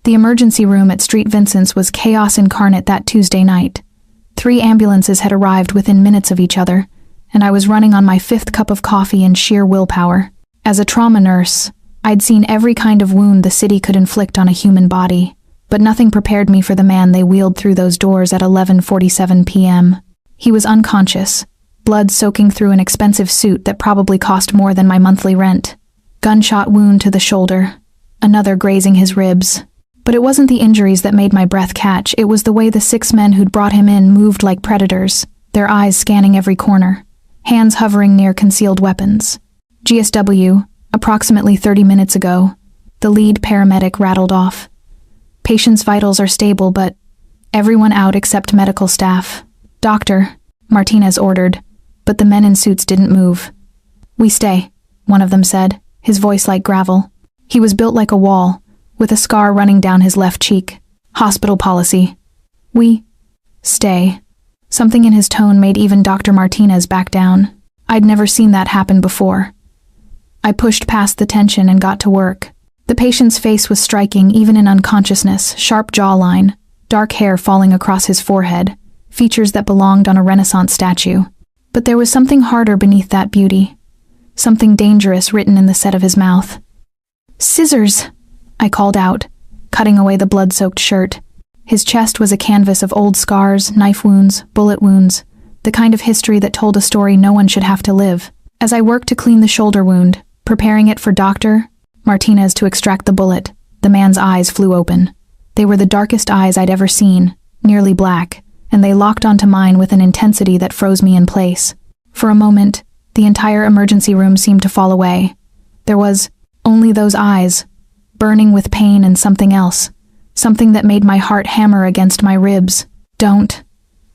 The emergency room at St. Vincent's was chaos incarnate that Tuesday night. 3 ambulances had arrived within minutes of each other, and I was running on my 5th cup of coffee in sheer willpower. As a trauma nurse, I'd seen every kind of wound the city could inflict on a human body, but nothing prepared me for the man they wheeled through those doors at 11:47 p.m. He was unconscious, blood soaking through an expensive suit that probably cost more than my monthly rent. Gunshot wound to the shoulder, another grazing his ribs. But it wasn't the injuries that made my breath catch, it was the way the 6 men who'd brought him in moved like predators, their eyes scanning every corner, hands hovering near concealed weapons. GSW, approximately 30 minutes ago, the lead paramedic rattled off. Patient's vitals are stable, but everyone out except medical staff. Doctor, Martinez ordered, but the men in suits didn't move. We stay, one of them said, his voice like gravel. He was built like a wall, with a scar running down his left cheek. Hospital policy. We stay. Something in his tone made even Dr. Martinez back down. I'd never seen that happen before. I pushed past the tension and got to work. The patient's face was striking even in unconsciousness, sharp jawline, dark hair falling across his forehead, features that belonged on a Renaissance statue. But there was something harder beneath that beauty, something dangerous written in the set of his mouth. "Scissors!" I called out, cutting away the blood-soaked shirt. His chest was a canvas of old scars, knife wounds, bullet wounds, the kind of history that told a story no one should have to live. As I worked to clean the shoulder wound, preparing it for Dr. Martinez to extract the bullet, the man's eyes flew open. They were the darkest eyes I'd ever seen, nearly black, and they locked onto mine with an intensity that froze me in place. For a moment, the entire emergency room seemed to fall away. There was only those eyes, burning with pain and something else, something that made my heart hammer against my ribs. "Don't,"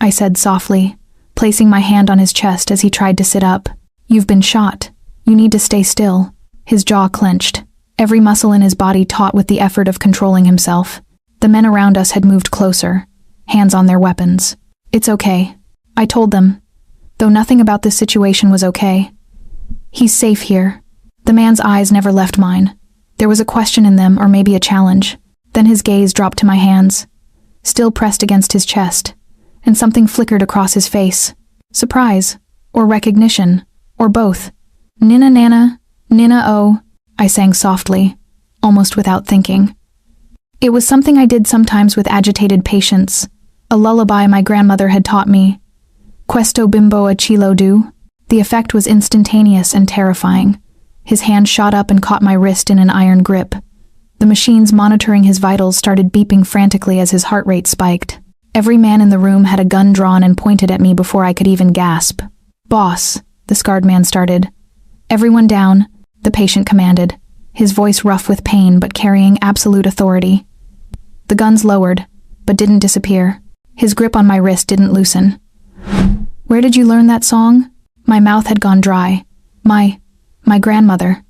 I said softly, placing my hand on his chest as he tried to sit up. "You've been shot. You need to stay still." His jaw clenched, every muscle in his body taut with the effort of controlling himself. The men around us had moved closer, hands on their weapons. "It's okay," I told them, though nothing about this situation was okay. "He's safe here." The man's eyes never left mine. There was a question in them, or maybe a challenge. Then his gaze dropped to my hands, still pressed against his chest, and something flickered across his face. Surprise, or recognition, or both. "Nina Nana, Nina O," I sang softly, almost without thinking. It was something I did sometimes with agitated patients, a lullaby my grandmother had taught me. "Questo bimbo a chilo do." The effect was instantaneous and terrifying. His hand shot up and caught my wrist in an iron grip. The machines monitoring his vitals started beeping frantically as his heart rate spiked. Every man in the room had a gun drawn and pointed at me before I could even gasp. "Boss," the scarred man started. "Everyone down," the patient commanded, his voice rough with pain but carrying absolute authority. The guns lowered, but didn't disappear. His grip on my wrist didn't loosen. "Where did you learn that song?" My mouth had gone dry. My grandmother.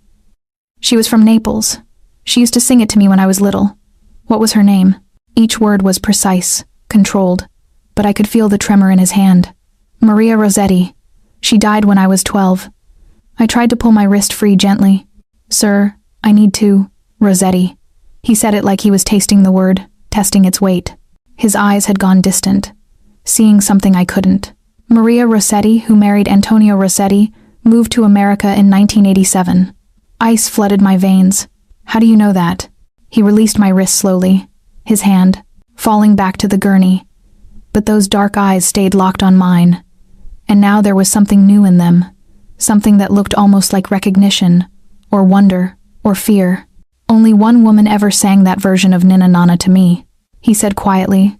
She was from Naples. She used to sing it to me when I was little. What was her name? Each word was precise, controlled, but I could feel the tremor in his hand. "Maria Rossetti. She died when I was 12. I tried to pull my wrist free gently. "Sir, I need to, Rossetti." He said it like he was tasting the word, testing its weight. His eyes had gone distant, seeing something I couldn't. Maria Rossetti, who married Antonio Rossetti, moved to America in 1987. Ice flooded my veins. "How do you know that?" He released my wrist slowly, his hand falling back to the gurney. But those dark eyes stayed locked on mine. And now there was something new in them, something that looked almost like recognition, or wonder, or fear. "Only one woman ever sang that version of Nina Nana to me," he said quietly,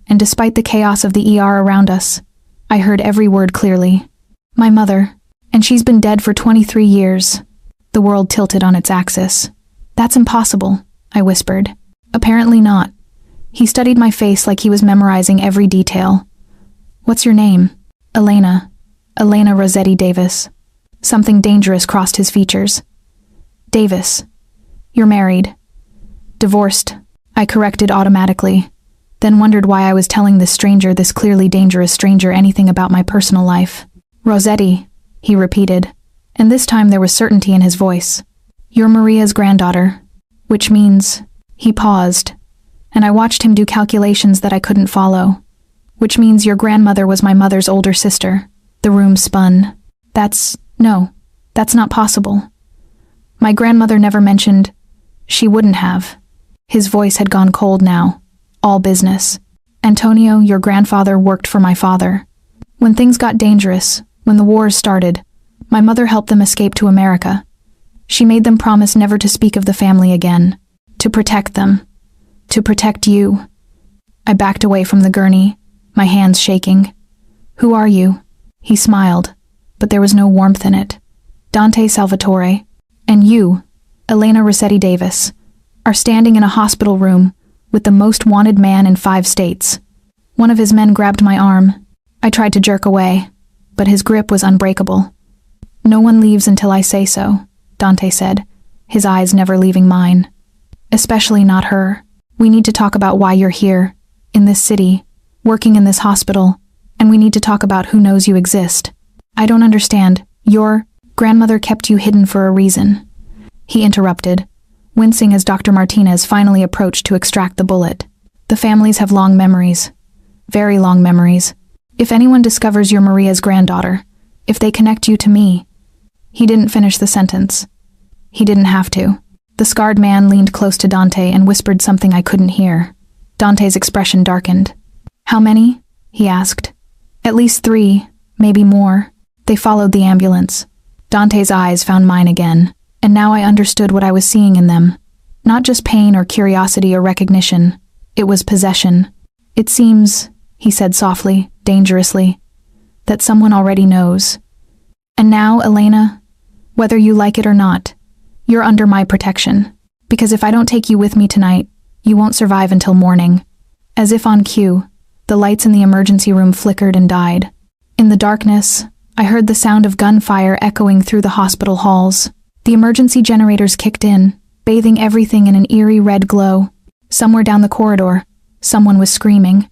and despite the chaos of the ER around us, I heard every word clearly. "My mother. And she's been dead for 23 years. The world tilted on its axis. "That's impossible," I whispered. "Apparently not." He studied my face like he was memorizing every detail. "What's your name?" "Elena. Elena Rossetti Davis." Something dangerous crossed his features. "Davis. You're married." "Divorced," I corrected automatically, then wondered why I was telling this stranger, this clearly dangerous stranger, anything about my personal life. "Rossetti," he repeated, and this time there was certainty in his voice. "You're Maria's granddaughter, which means..." He paused, and I watched him do calculations that I couldn't follow. Which means your grandmother was my mother's older sister. The room spun. No, that's not possible. My grandmother never mentioned. She wouldn't have. His voice had gone cold now. All business. Antonio, your grandfather worked for my father. When things got dangerous, when the wars started, my mother helped them escape to America. She made them promise never to speak of the family again. To protect them. To protect you. I backed away from the gurney, my hands shaking. Who are you? He smiled, but there was no warmth in it. Dante Salvatore, and you, Elena Rossetti Davis, are standing in a hospital room with the most wanted man in 5 states. One of his men grabbed my arm. I tried to jerk away, but his grip was unbreakable. No one leaves until I say so, Dante said, his eyes never leaving mine. Especially not her. We need to talk about why you're here, in this city, working in this hospital, and we need to talk about who knows you exist. I don't understand. Your grandmother kept you hidden for a reason. He interrupted, wincing as Dr. Martinez finally approached to extract the bullet. The families have long memories. Very long memories. If anyone discovers you're Maria's granddaughter, if they connect you to me. He didn't finish the sentence. He didn't have to. The scarred man leaned close to Dante and whispered something I couldn't hear. Dante's expression darkened. How many? He asked. At least 3, maybe more. They followed the ambulance. Dante's eyes found mine again, and now I understood what I was seeing in them. Not just pain or curiosity or recognition. It was possession. It seems, he said softly, dangerously, that someone already knows. And now, Elena, whether you like it or not, you're under my protection. Because if I don't take you with me tonight, you won't survive until morning. As if on cue, the lights in the emergency room flickered and died. In the darkness, I heard the sound of gunfire echoing through the hospital halls. The emergency generators kicked in, bathing everything in an eerie red glow. Somewhere down the corridor, someone was screaming.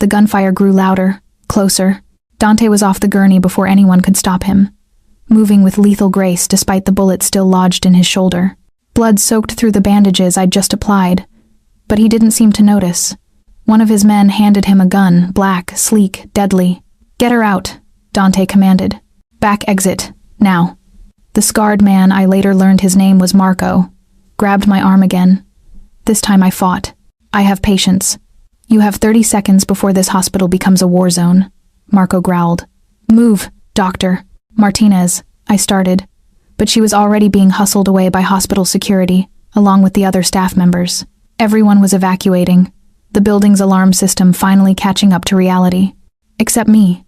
The gunfire grew louder, closer. Dante was off the gurney before anyone could stop him, moving with lethal grace despite the bullet still lodged in his shoulder. Blood soaked through the bandages I'd just applied, but he didn't seem to notice. One of his men handed him a gun, black, sleek, deadly. Get her out, Dante commanded. Back exit, now. The scarred man, I later learned his name was Marco, grabbed my arm again. This time I fought. I have patience. You have 30 seconds before this hospital becomes a war zone, Marco growled. Move, doctor. Martinez, I started, but she was already being hustled away by hospital security, along with the other staff members. Everyone was evacuating, the building's alarm system finally catching up to reality. Except me.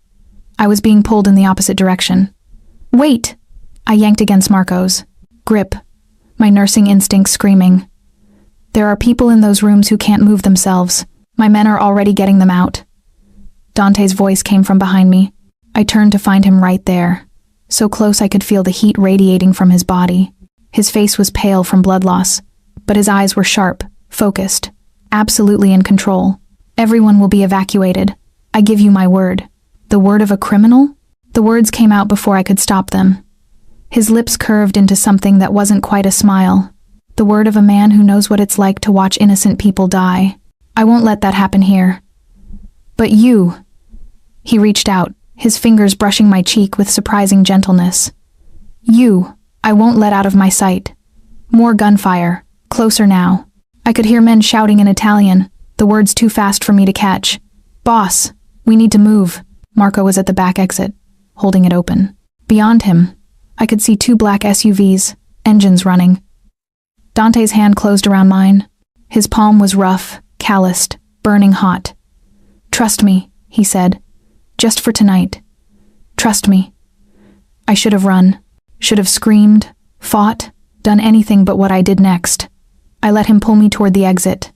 I was being pulled in the opposite direction. Wait! I yanked against Marco's grip, my nursing instinct screaming. There are people in those rooms who can't move themselves. My men are already getting them out. Dante's voice came from behind me. I turned to find him right there, so close I could feel the heat radiating from his body. His face was pale from blood loss, but his eyes were sharp, focused, absolutely in control. Everyone will be evacuated. I give you my word. The word of a criminal? The words came out before I could stop them. His lips curved into something that wasn't quite a smile. The word of a man who knows what it's like to watch innocent people die. I won't let that happen here. But you... He reached out, his fingers brushing my cheek with surprising gentleness. You, I won't let out of my sight. More gunfire, closer now. I could hear men shouting in Italian, the words too fast for me to catch. Boss, we need to move. Marco was at the back exit, holding it open. Beyond him, I could see 2 black SUVs, engines running. Dante's hand closed around mine. His palm was rough, calloused, burning hot. Trust me, he said. Just for tonight. Trust me. I should have run, should have screamed, fought, done anything but what I did next. I let him pull me toward the exit.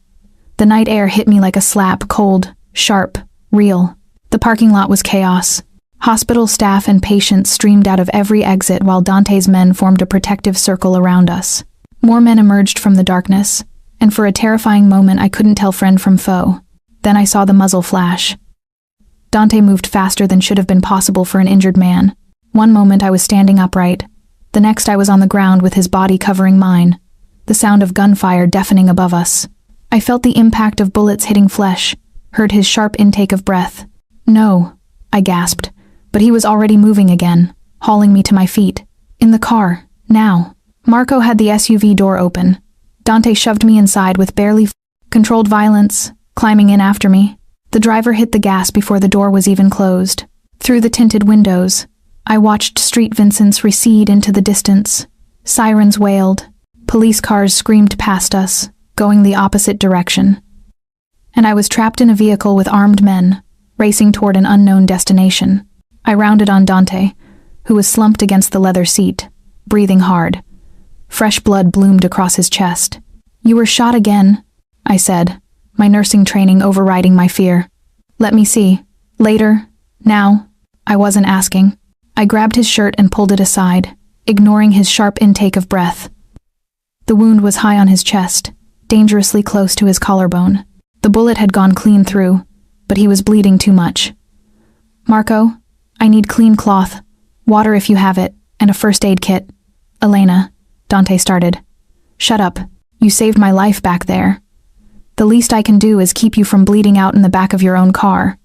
The night air hit me like a slap, cold, sharp, real. The parking lot was chaos. Hospital staff and patients streamed out of every exit while Dante's men formed a protective circle around us. More men emerged from the darkness, and for a terrifying moment I couldn't tell friend from foe. Then I saw the muzzle flash. Dante moved faster than should have been possible for an injured man. One moment I was standing upright. The next I was on the ground with his body covering mine. The sound of gunfire deafening above us. I felt the impact of bullets hitting flesh, heard his sharp intake of breath. "No," I gasped, but he was already moving again, hauling me to my feet. In the car, now. Marco had the SUV door open. Dante shoved me inside with barely controlled violence, climbing in after me. The driver hit the gas before the door was even closed. Through the tinted windows, I watched Street Vincent's recede into the distance. Sirens wailed. Police cars screamed past us, going the opposite direction. And I was trapped in a vehicle with armed men, racing toward an unknown destination. I rounded on Dante, who was slumped against the leather seat, breathing hard. Fresh blood bloomed across his chest. "You were shot again," I said, my nursing training overriding my fear. "Let me see. Later. Now." I wasn't asking. I grabbed his shirt and pulled it aside, ignoring his sharp intake of breath. The wound was high on his chest, dangerously close to his collarbone. The bullet had gone clean through, but he was bleeding too much. "Marco, I need clean cloth, water if you have it, and a first aid kit." "Elena," Dante started. "Shut up. You saved my life back there. The least I can do is keep you from bleeding out in the back of your own car."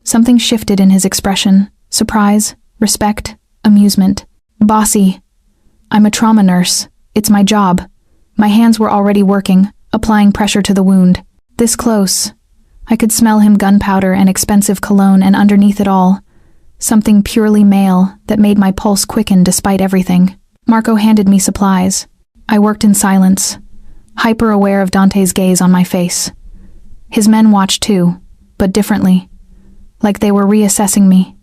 Something shifted in his expression. Surprise, respect, amusement. "Bossy. I'm a trauma nurse. It's my job." My hands were already working, applying pressure to the wound. This close. I could smell him gunpowder and expensive cologne, and underneath it all, something purely male that made my pulse quicken despite everything. Marco handed me supplies. I worked in silence, hyper-aware of Dante's gaze on my face. His men watched too, but differently, like they were reassessing me,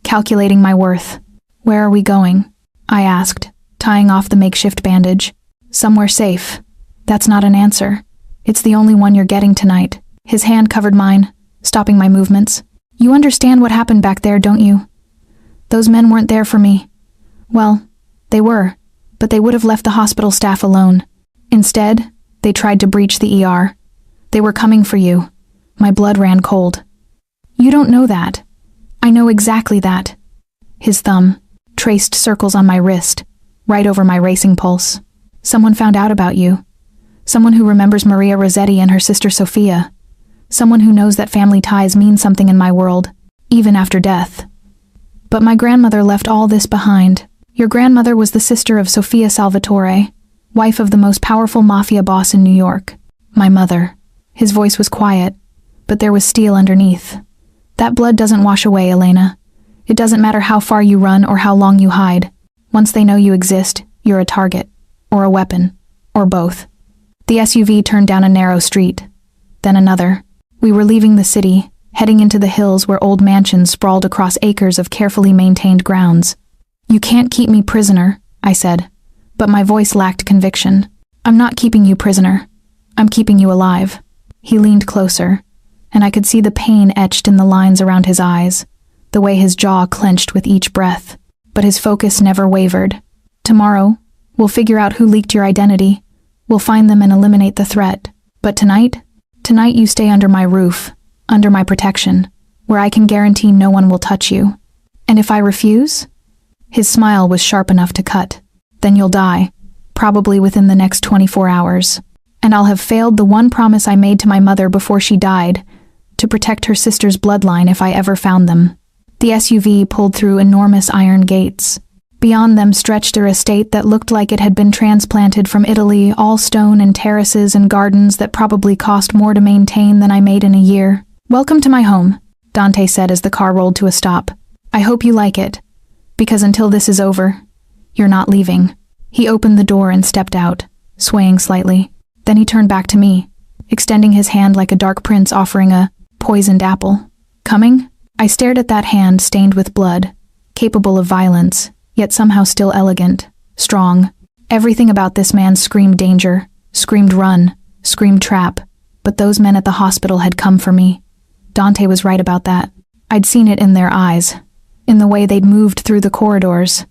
calculating my worth. "Where are we going?" I asked, tying off the makeshift bandage. "Somewhere safe." "That's not an answer. It's the only one you're getting tonight." His hand covered mine, stopping my movements. "You understand what happened back there, don't you? Those men weren't there for me. Well, they were, but they would have left the hospital staff alone. Instead, they tried to breach the ER. They were coming for you." My blood ran cold. "You don't know that. I know exactly that." His thumb traced circles on my wrist, right over my racing pulse. "Someone found out about you. Someone who remembers Maria Rossetti and her sister Sophia. Someone who knows that family ties mean something in my world, even after death. But my grandmother left all this behind. Your grandmother was the sister of Sofia Salvatore, wife of the most powerful Mafia boss in New York. My mother." His voice was quiet, but there was steel underneath. "That blood doesn't wash away, Elena. It doesn't matter how far you run or how long you hide. Once they know you exist, you're a target, or a weapon, or both." The SUV turned down a narrow street, then another. We were leaving the city, heading into the hills where old mansions sprawled across acres of carefully maintained grounds. "You can't keep me prisoner," I said, but my voice lacked conviction. "I'm not keeping you prisoner. I'm keeping you alive." He leaned closer, and I could see the pain etched in the lines around his eyes, the way his jaw clenched with each breath. But his focus never wavered. "Tomorrow, we'll figure out who leaked your identity. We'll find them and eliminate the threat. But tonight you stay under my roof, under my protection, where I can guarantee no one will touch you. And if I refuse?" His smile was sharp enough to cut. "Then you'll die, probably within the next 24 hours. And I'll have failed the one promise I made to my mother before she died, to protect her sister's bloodline if I ever found them." The SUV pulled through enormous iron gates. Beyond them stretched a estate that looked like it had been transplanted from Italy, all stone and terraces and gardens that probably cost more to maintain than I made in a year. "Welcome to my home," Dante said as the car rolled to a stop. "I hope you like it, because until this is over, you're not leaving." He opened the door and stepped out, swaying slightly. Then he turned back to me, extending his hand like a dark prince offering a poisoned apple. "Coming?" I stared at that hand stained with blood, capable of violence, yet somehow still elegant, strong. Everything about this man screamed danger, screamed run, screamed trap, but those men at the hospital had come for me. Dante was right about that. I'd seen it in their eyes, in the way they'd moved through the corridors.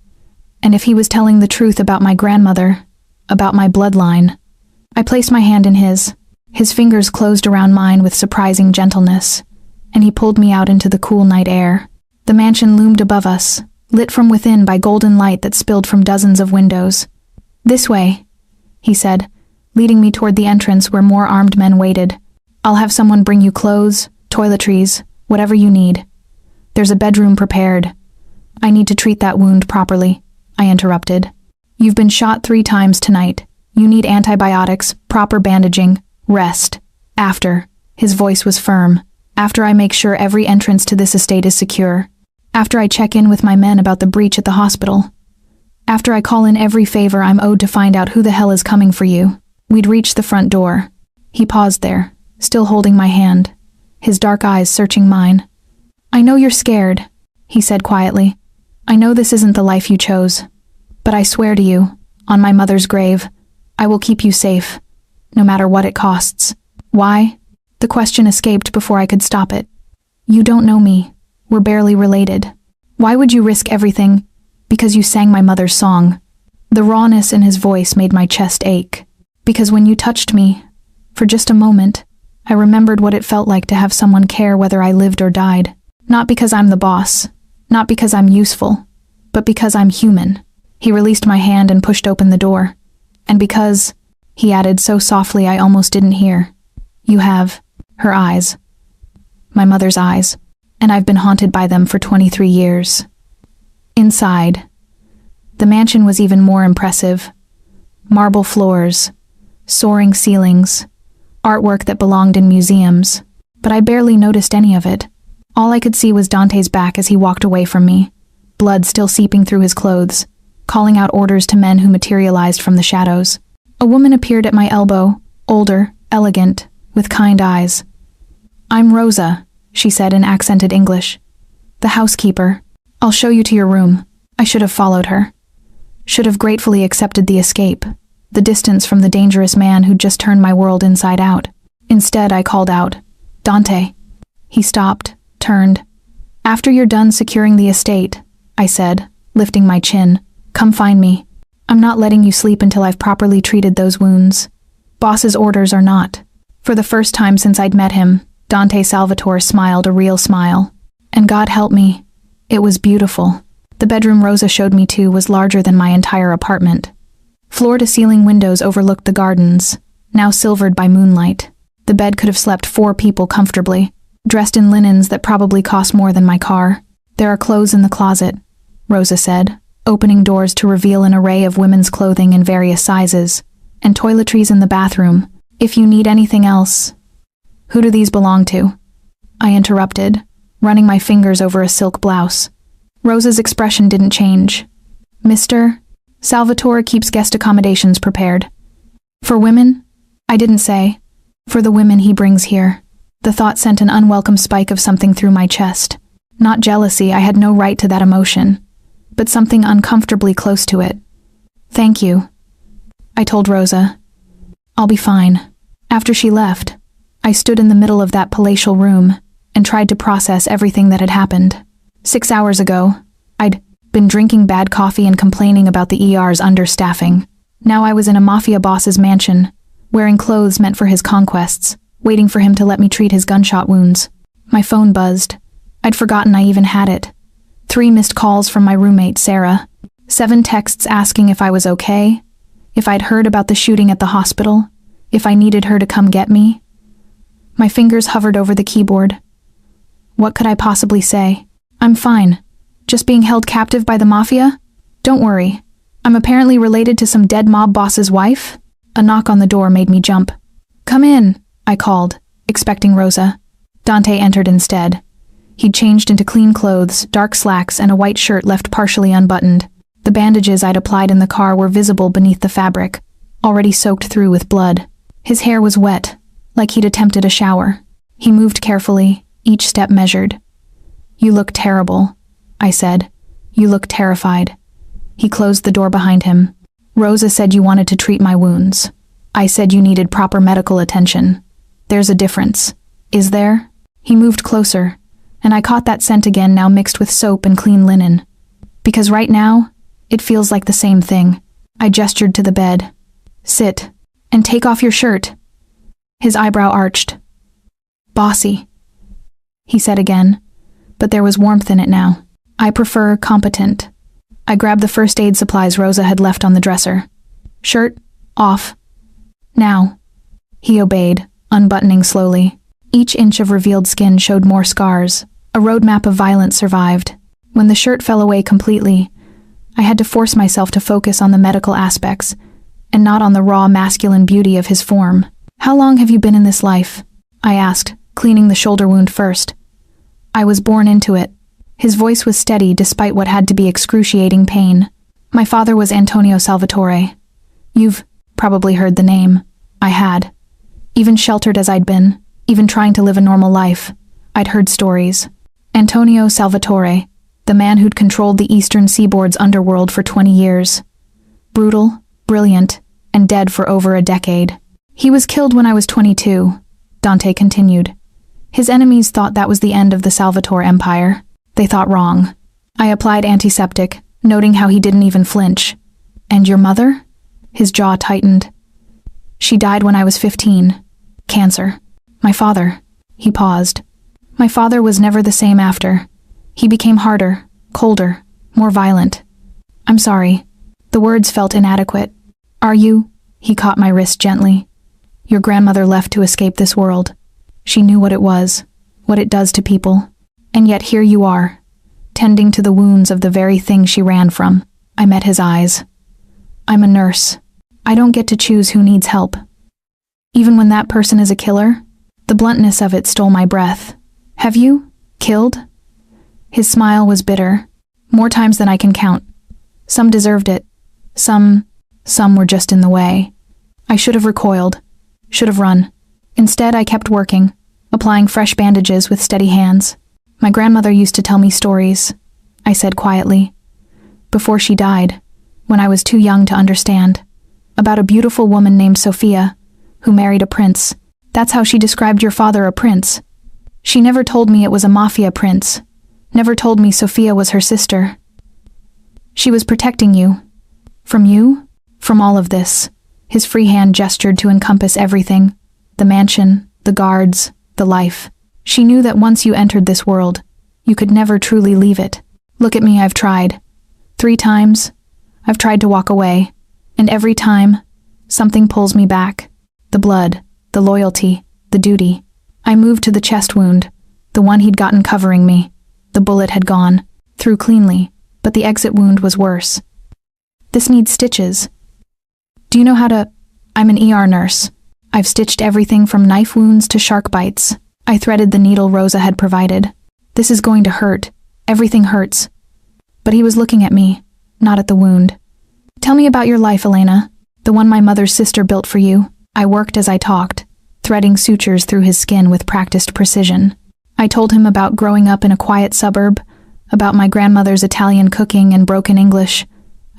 And if he was telling the truth about my grandmother, about my bloodline. I placed my hand in his. His fingers closed around mine with surprising gentleness, and he pulled me out into the cool night air. The mansion loomed above us, lit from within by golden light that spilled from dozens of windows. "This way," he said, leading me toward the entrance where more armed men waited. "I'll have someone bring you clothes, toiletries, whatever you need. There's a bedroom prepared." "I need to treat that wound properly," I interrupted. "You've been shot 3 times tonight. You need antibiotics, proper bandaging, rest. After," his voice was firm, "after I make sure every entrance to this estate is secure. After I check in with my men about the breach at the hospital. After I call in every favor I'm owed to find out who the hell is coming for you." We'd reached the front door. He paused there, still holding my hand, his dark eyes searching mine. "I know you're scared," he said quietly. "I know this isn't the life you chose. But I swear to you, on my mother's grave, I will keep you safe, no matter what it costs." "Why?" The question escaped before I could stop it. "You don't know me. We're barely related. Why would you risk everything because you sang my mother's song?" The rawness in his voice made my chest ache. "Because when you touched me, for just a moment, I remembered what it felt like to have someone care whether I lived or died. Not because I'm the boss, not because I'm useful, but because I'm human." He released my hand and pushed open the door. "And because," he added so softly I almost didn't hear, "you have her eyes, my mother's eyes, and I've been haunted by them for 23 years. Inside, the mansion was even more impressive. Marble floors, soaring ceilings, artwork that belonged in museums, but I barely noticed any of it. All I could see was Dante's back as he walked away from me, blood still seeping through his clothes, calling out orders to men who materialized from the shadows. A woman appeared at my elbow, older, elegant, with kind eyes. "I'm Rosa," she said in accented English. "The housekeeper. I'll show you to your room." I should have followed her. Should have gratefully accepted the escape, the distance from the dangerous man who'd just turned my world inside out. Instead, I called out, "Dante." He stopped, turned. "After you're done securing the estate," I said, lifting my chin, "come find me. I'm not letting you sleep until I've properly treated those wounds. Boss's orders are not." For the first time since I'd met him, Dante Salvatore smiled a real smile. And God help me, it was beautiful. The bedroom Rosa showed me to was larger than my entire apartment. Floor-to-ceiling windows overlooked the gardens, now silvered by moonlight. The bed could have slept 4 people comfortably, dressed in linens that probably cost more than my car. "There are clothes in the closet," Rosa said, opening doors to reveal an array of women's clothing in various sizes, "and toiletries in the bathroom. If you need anything else." "Who do these belong to?" I interrupted, running my fingers over a silk blouse. Rosa's expression didn't change. "Mr. Salvatore keeps guest accommodations prepared." "For women?" I didn't say. "For the women he brings here." The thought sent an unwelcome spike of something through my chest. Not jealousy, I had no right to that emotion, but something uncomfortably close to it. "Thank you," I told Rosa. "I'll be fine." After she left, I stood in the middle of that palatial room and tried to process everything that had happened. 6 hours ago, I'd been drinking bad coffee and complaining about the ER's understaffing. Now I was in a Mafia boss's mansion, wearing clothes meant for his conquests, waiting for him to let me treat his gunshot wounds. My phone buzzed. I'd forgotten I even had it. 3 missed calls from my roommate, Sarah. 7 texts asking if I was okay, if I'd heard about the shooting at the hospital, if I needed her to come get me. My fingers hovered over the keyboard. What could I possibly say? "I'm fine. Just being held captive by the Mafia? Don't worry. I'm apparently related to some dead mob boss's wife?" A knock on the door made me jump. "Come in," I called, expecting Rosa. Dante entered instead. He'd changed into clean clothes, dark slacks, and a white shirt left partially unbuttoned. The bandages I'd applied in the car were visible beneath the fabric, already soaked through with blood. His hair was wet, like he'd attempted a shower. He moved carefully, each step measured. "You look terrible," I said. "You look terrified." He closed the door behind him. "Rosa said you wanted to treat my wounds. I said you needed proper medical attention. There's a difference. Is there?" He moved closer, and I caught that scent again, now mixed with soap and clean linen. "Because right now, it feels like the same thing." I gestured to the bed. "Sit, and take off your shirt." His eyebrow arched. "Bossy," he said again, but there was warmth in it now. "I prefer competent." I grabbed the first aid supplies Rosa had left on the dresser. "Shirt, off." Now. He obeyed, unbuttoning slowly. Each inch of revealed skin showed more scars. A roadmap of violence survived. When the shirt fell away completely, I had to force myself to focus on the medical aspects, and not on the raw masculine beauty of his form. "How long have you been in this life?" I asked, cleaning the shoulder wound first. "I was born into it." His voice was steady despite what had to be excruciating pain. "My father was Antonio Salvatore. You've probably heard the name." I had. Even sheltered as I'd been, even trying to live a normal life, I'd heard stories. Antonio Salvatore, the man who'd controlled the eastern seaboard's underworld for 20 years. Brutal, brilliant, and dead for over a decade. "He was killed when I was 22, Dante continued. "His enemies thought that was the end of the Salvatore Empire. They thought wrong." I applied antiseptic, noting how he didn't even flinch. "And your mother?" His jaw tightened. "She died when I was 15. Cancer. My father." He paused. "My father was never the same after. He became harder, colder, more violent." "I'm sorry." The words felt inadequate. "Are you?" He caught my wrist gently. "Your grandmother left to escape this world. She knew what it was, what it does to people. And yet here you are, tending to the wounds of the very thing she ran from." I met his eyes. "I'm a nurse. I don't get to choose who needs help. Even when that person is a killer?" The bluntness of it stole my breath. "Have you? Killed?" His smile was bitter. "More times than I can count. Some deserved it. Some were just in the way. I should have recoiled. Should have run. Instead, I kept working, applying fresh bandages with steady hands. My grandmother used to tell me stories," I said quietly. "Before she died, when I was too young to understand. About a beautiful woman named Sophia, who married a prince. That's how she described your father, a prince. She never told me it was a Mafia prince. Never told me Sophia was her sister. She was protecting you. From you? From all of this." His free hand gestured to encompass everything. The mansion, the guards, the life. "She knew that once you entered this world, you could never truly leave it. Look at me, I've tried. 3 times. I've tried to walk away. And every time, something pulls me back. The blood, the loyalty, the duty." I moved to the chest wound, the one he'd gotten covering me. The bullet had gone, through cleanly, but the exit wound was worse. "This needs stitches." "Do you know how to—" "I'm an ER nurse. I've stitched everything from knife wounds to shark bites." I threaded the needle Rosa had provided. "This is going to hurt. Everything hurts." But he was looking at me, not at the wound. "Tell me about your life, Elena. The one my mother's sister built for you." I worked as I talked, threading sutures through his skin with practiced precision. I told him about growing up in a quiet suburb, about my grandmother's Italian cooking and broken English,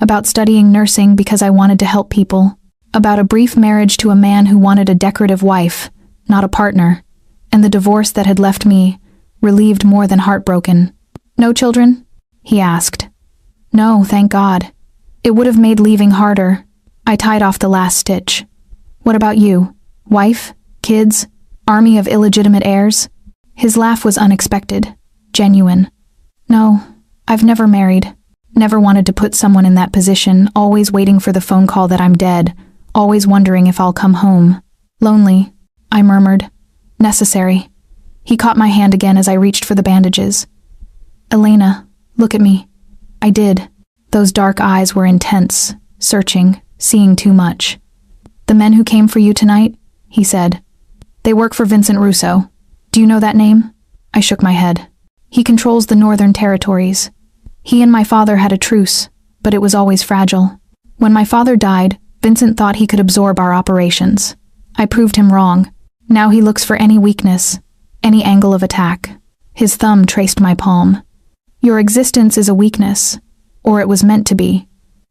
about studying nursing because I wanted to help people, about a brief marriage to a man who wanted a decorative wife, not a partner, and the divorce that had left me relieved more than heartbroken. "No children?" he asked. "No, thank God. It would have made leaving harder." I tied off the last stitch. "What about you? Wife? Kids? Army of illegitimate heirs?" His laugh was unexpected, genuine. "No, I've never married. Never wanted to put someone in that position, always waiting for the phone call that I'm dead, always wondering if I'll come home. Lonely," I murmured. "Necessary." He caught my hand again as I reached for the bandages. "Elena, look at me." I did. Those dark eyes were intense, searching, seeing too much. "The men who came for you tonight?" he said. "They work for Vincent Russo. Do you know that name?" I shook my head. "He controls the northern territories. He and my father had a truce, but it was always fragile. When my father died, Vincent thought he could absorb our operations. I proved him wrong. Now he looks for any weakness, any angle of attack." His thumb traced my palm. "Your existence is a weakness, or it was meant to be.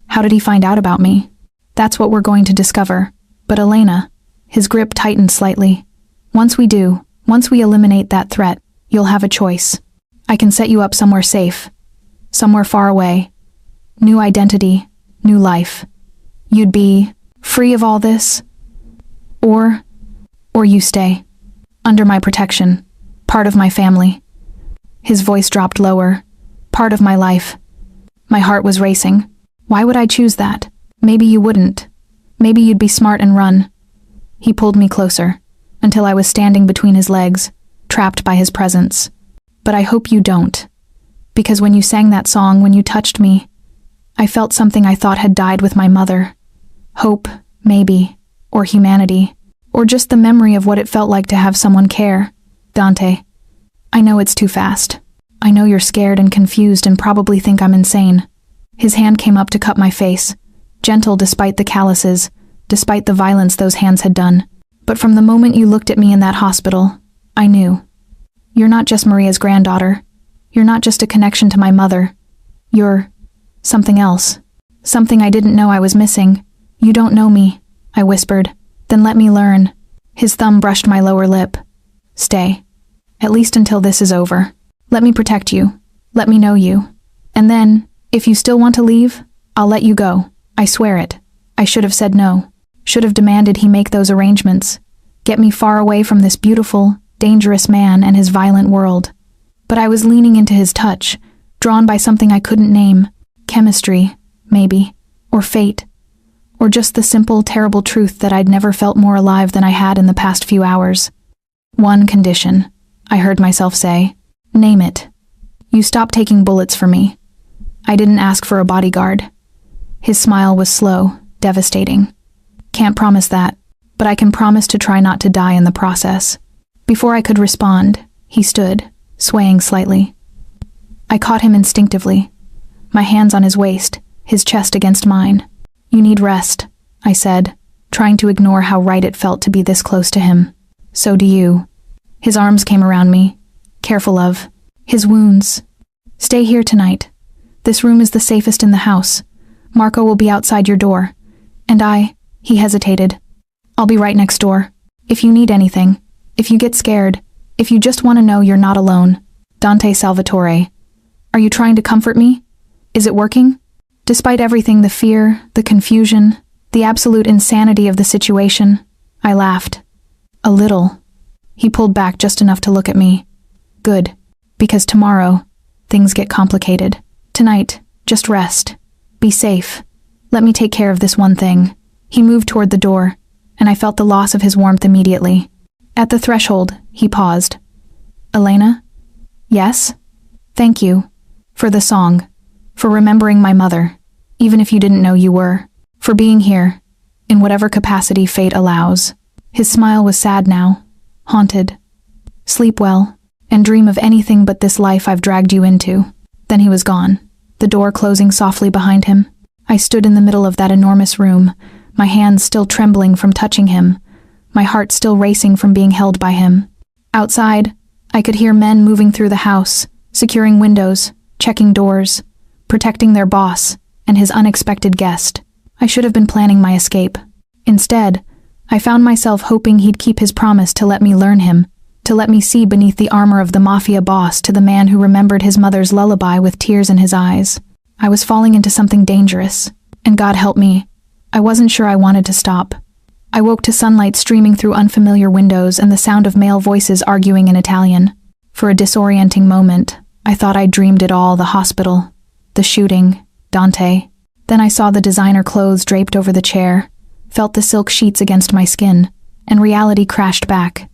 How did he find out about me?" "That's what we're going to discover. But Elena," his grip tightened slightly. Once we eliminate that threat, you'll have a choice. I can set you up somewhere safe, somewhere far away. New identity, new life. You'd be free of all this, or you stay, under my protection, part of my family." His voice dropped lower. "Part of my life." My heart was racing. Why would I choose that? Maybe you wouldn't. Maybe you'd be smart and run. He pulled me closer, until I was standing between his legs, trapped by his presence. But I hope you don't. Because when you sang that song, when you touched me, I felt something I thought had died with my mother. Hope, maybe, or humanity, or just the memory of what it felt like to have someone care. Dante, I know it's too fast. I know you're scared and confused and probably think I'm insane. His hand came up to cup my face, gentle despite the calluses, despite the violence those hands had done. But from the moment you looked at me in that hospital, I knew. You're not just Maria's granddaughter. You're not just a connection to my mother. You're something else. Something I didn't know I was missing. You don't know me, I whispered. Then let me learn. His thumb brushed my lower lip. Stay. At least until this is over. Let me protect you. Let me know you. And then, if you still want to leave, I'll let you go. I swear it. I should have said no. Should have demanded he make those arrangements. Get me far away from this beautiful, dangerous man and his violent world. But I was leaning into his touch, drawn by something I couldn't name. Chemistry, maybe. Or fate. Or just the simple, terrible truth that I'd never felt more alive than I had in the past few hours. One condition, I heard myself say. Name it. You stop taking bullets for me. I didn't ask for a bodyguard. His smile was slow, devastating. Can't promise that, but I can promise to try not to die in the process. Before I could respond, he stood, swaying slightly. I caught him instinctively, my hands on his waist, his chest against mine. You need rest, I said, trying to ignore how right it felt to be this close to him. So do you. His arms came around me, careful of his wounds. Stay here tonight. This room is the safest in the house. Marco will be outside your door. And he hesitated. I'll be right next door. If you need anything, if you get scared, if you just want to know you're not alone. Dante Salvatore. Are you trying to comfort me? Is it working? Despite everything, the fear, the confusion, the absolute insanity of the situation, I laughed. A little. He pulled back just enough to look at me. Good. Because tomorrow, things get complicated. Tonight, just rest. Be safe. Let me take care of this one thing. He moved toward the door, and I felt the loss of his warmth immediately. At the threshold, he paused. Elena? Yes? Thank you. For the song. For remembering my mother, even if you didn't know you were. For being here, in whatever capacity fate allows. His smile was sad now, haunted. Sleep well, and dream of anything but this life I've dragged you into. Then he was gone, the door closing softly behind him. I stood in the middle of that enormous room, my hands still trembling from touching him, my heart still racing from being held by him. Outside, I could hear men moving through the house, securing windows, checking doors, protecting their boss and his unexpected guest. I should have been planning my escape. Instead, I found myself hoping he'd keep his promise to let me learn him, to let me see beneath the armor of the Mafia boss to the man who remembered his mother's lullaby with tears in his eyes. I was falling into something dangerous, and God help me, I wasn't sure I wanted to stop. I woke to sunlight streaming through unfamiliar windows and the sound of male voices arguing in Italian. For a disorienting moment, I thought I'd dreamed it all, the hospital, the shooting, Dante. Then I saw the designer clothes draped over the chair, felt the silk sheets against my skin, and reality crashed back.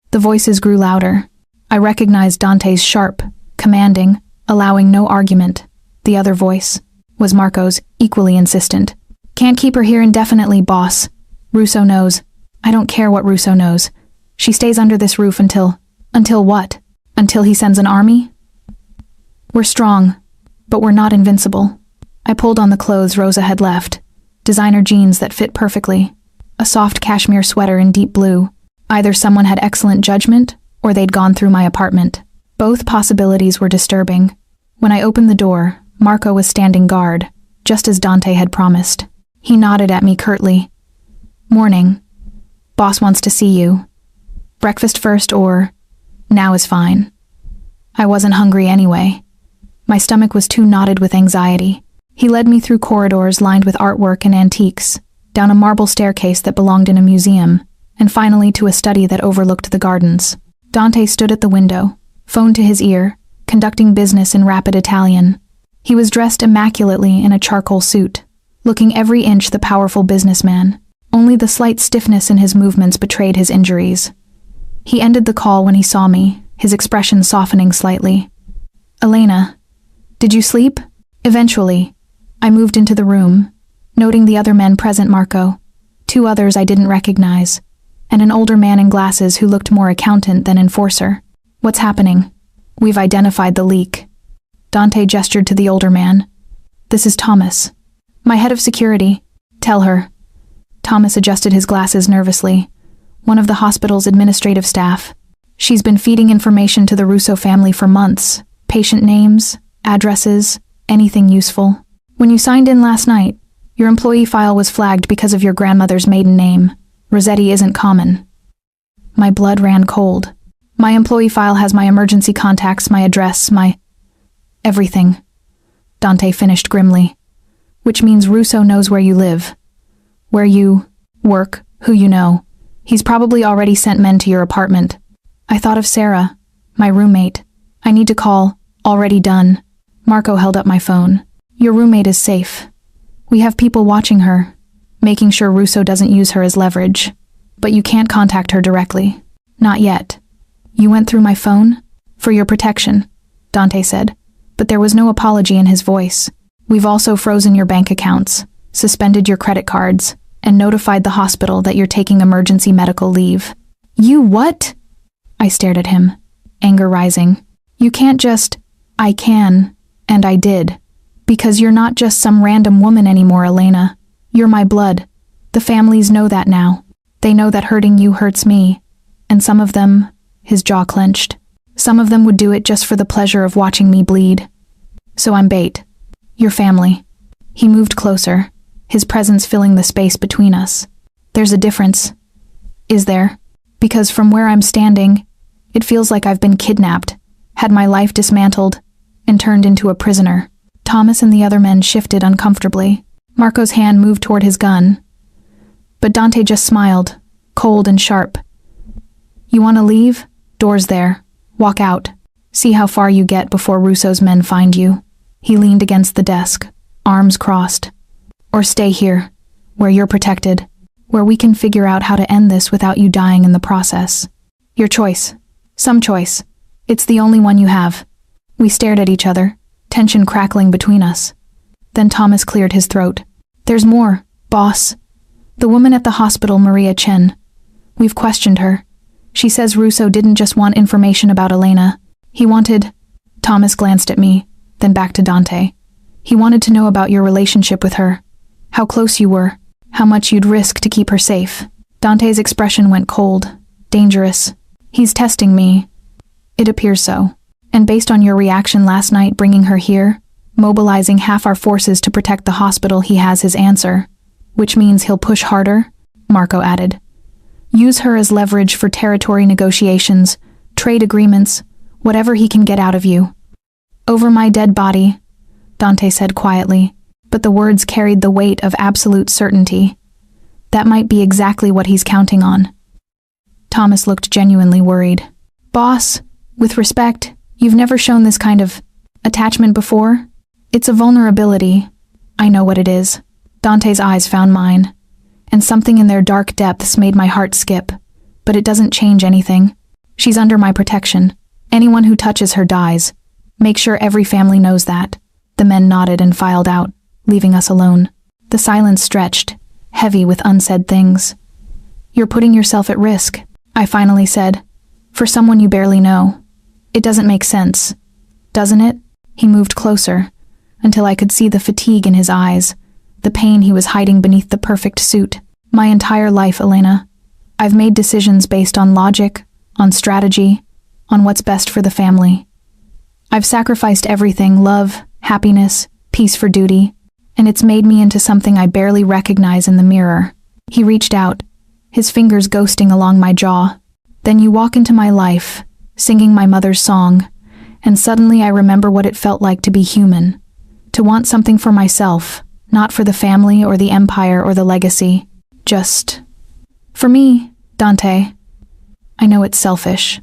The voices grew louder. I recognized Dante's sharp, commanding, allowing no argument. The other voice was Marco's, equally insistent. Can't keep her here indefinitely, boss. Russo knows. I don't care what Russo knows. She stays under this roof until what? Until he sends an army? We're strong, but we're not invincible. I pulled on the clothes Rosa had left. Designer jeans that fit perfectly. A soft cashmere sweater in deep blue. Either someone had excellent judgment, or they'd gone through my apartment. Both possibilities were disturbing. When I opened the door, Marco was standing guard, just as Dante had promised. He nodded at me curtly. Morning. Boss wants to see you. Breakfast first or... Now is fine. I wasn't hungry anyway. My stomach was too knotted with anxiety. He led me through corridors lined with artwork and antiques, down a marble staircase that belonged in a museum, and finally to a study that overlooked the gardens. Dante stood at the window, phone to his ear, conducting business in rapid Italian. He was dressed immaculately in a charcoal suit, looking every inch the powerful businessman. Only the slight stiffness in his movements betrayed his injuries. He ended the call when he saw me, his expression softening slightly. "Elena, did you sleep?" Eventually, I moved into the room, noting the other men present. Marco, 2 others I didn't recognize, and an older man in glasses who looked more accountant than enforcer. "What's happening?" "We've identified the leak." Dante gestured to the older man. "This is Thomas, my head of security. Tell her." Thomas adjusted his glasses nervously. "One of the hospital's administrative staff. She's been feeding information to the Russo family for months. Patient names, addresses, anything useful. When you signed in last night, your employee file was flagged because of your grandmother's maiden name. Rossetti isn't common." My blood ran cold. "My employee file has my emergency contacts, my address, my... everything," Dante finished grimly. "Which means Russo knows where you live, where you work, who you know. He's probably already sent men to your apartment." I thought of Sarah, my roommate. "I need to call. Already done." Marco held up my phone. "Your roommate is safe. We have people watching her, making sure Russo doesn't use her as leverage. But you can't contact her directly. Not yet." "You went through my phone?" "For your protection," Dante said, but there was no apology in his voice. "We've also frozen your bank accounts, suspended your credit cards, and notified the hospital that you're taking emergency medical leave." "You what?" I stared at him, anger rising. "You can't just..." "I can, and I did. Because you're not just some random woman anymore, Elena. You're my blood. The families know that now. They know that hurting you hurts me. And some of them..." His jaw clenched. "Some of them would do it just for the pleasure of watching me bleed. So I'm bait. Your family." He moved closer, his presence filling the space between us. "There's a difference." "Is there?" "Because from where I'm standing, it feels like I've been kidnapped, had my life dismantled, and turned into a prisoner." Thomas and the other men shifted uncomfortably. Marco's hand moved toward his gun. But Dante just smiled, cold and sharp. "You want to leave? Door's there. Walk out. See how far you get before Russo's men find you." He leaned against the desk, arms crossed. "Or stay here, where you're protected, where we can figure out how to end this without you dying in the process. Your choice. Some choice. It's the only one you have." We stared at each other, tension crackling between us. Then Thomas cleared his throat. "There's more, boss. The woman at the hospital, Maria Chen. We've questioned her. She says Russo didn't just want information about Elena. He wanted..." Thomas glanced at me, then back to Dante. "He wanted to know about your relationship with her. How close you were. How much you'd risk to keep her safe." Dante's expression went cold, dangerous. "He's testing me." "It appears so. And based on your reaction last night bringing her here, mobilizing half our forces to protect the hospital, he has his answer. Which means he'll push harder," Marco added. "Use her as leverage for territory negotiations, trade agreements, whatever he can get out of you." "Over my dead body," Dante said quietly, but the words carried the weight of absolute certainty. That might be exactly what he's counting on. Thomas looked genuinely worried. "Boss, with respect, you've never shown this kind of attachment before. It's a vulnerability. I know what it is." Dante's eyes found mine, and something in their dark depths made my heart skip. "But it doesn't change anything. She's under my protection. Anyone who touches her dies. Make sure every family knows that." The men nodded and filed out, leaving us alone. The silence stretched, heavy with unsaid things. "You're putting yourself at risk," I finally said, "for someone you barely know. It doesn't make sense, doesn't it?" He moved closer, until I could see the fatigue in his eyes, the pain he was hiding beneath the perfect suit. "My entire life, Elena. I've made decisions based on logic, on strategy, on what's best for the family. I've sacrificed everything, love, happiness, peace for duty, and it's made me into something I barely recognize in the mirror." He reached out, his fingers ghosting along my jaw. "Then you walk into my life, singing my mother's song, and suddenly I remember what it felt like to be human, to want something for myself, not for the family or the empire or the legacy, just for me, Dante. I know it's selfish.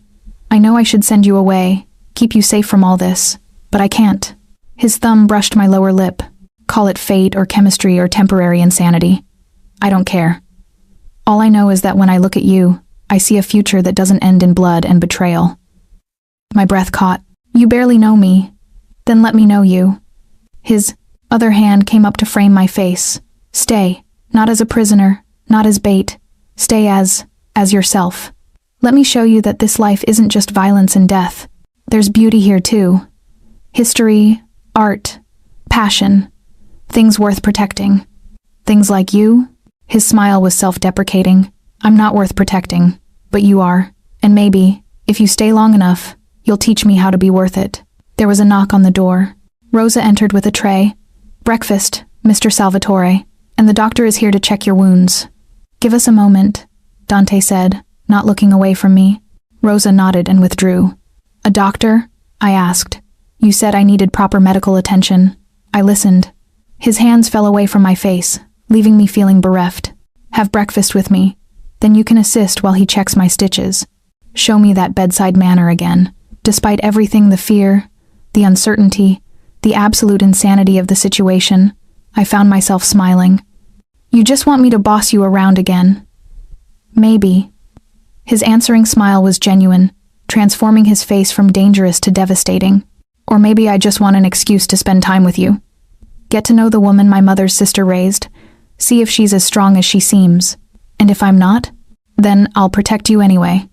I know I should send you away, keep you safe from all this, but I can't." His thumb brushed my lower lip. "Call it fate or chemistry or temporary insanity. I don't care. All I know is that when I look at you, I see a future that doesn't end in blood and betrayal. My breath caught. You barely know me. Then let me know you. His other hand came up to frame my face. Stay, not as a prisoner, not as bait. Stay as yourself. Let me show you that this life isn't just violence and death. There's beauty here too. History, art, passion, things worth protecting. Things like you? His smile was self-deprecating. I'm not worth protecting, but you are. And maybe, if you stay long enough, you'll teach me how to be worth it. There was a knock on the door. Rosa entered with a tray. Breakfast, Mr. Salvatore, and the doctor is here to check your wounds. Give us a moment, Dante said, not looking away from me. Rosa nodded and withdrew. A doctor? I asked. You said I needed proper medical attention. I listened. His hands fell away from my face, leaving me feeling bereft. Have breakfast with me. Then you can assist while he checks my stitches. Show me that bedside manner again. Despite everything, the fear, the uncertainty, the absolute insanity of the situation, I found myself smiling. You just want me to boss you around again. Maybe. His answering smile was genuine, transforming his face from dangerous to devastating. Or maybe I just want an excuse to spend time with you. Get to know the woman my mother's sister raised. See if she's as strong as she seems. And if I'm not, then I'll protect you anyway.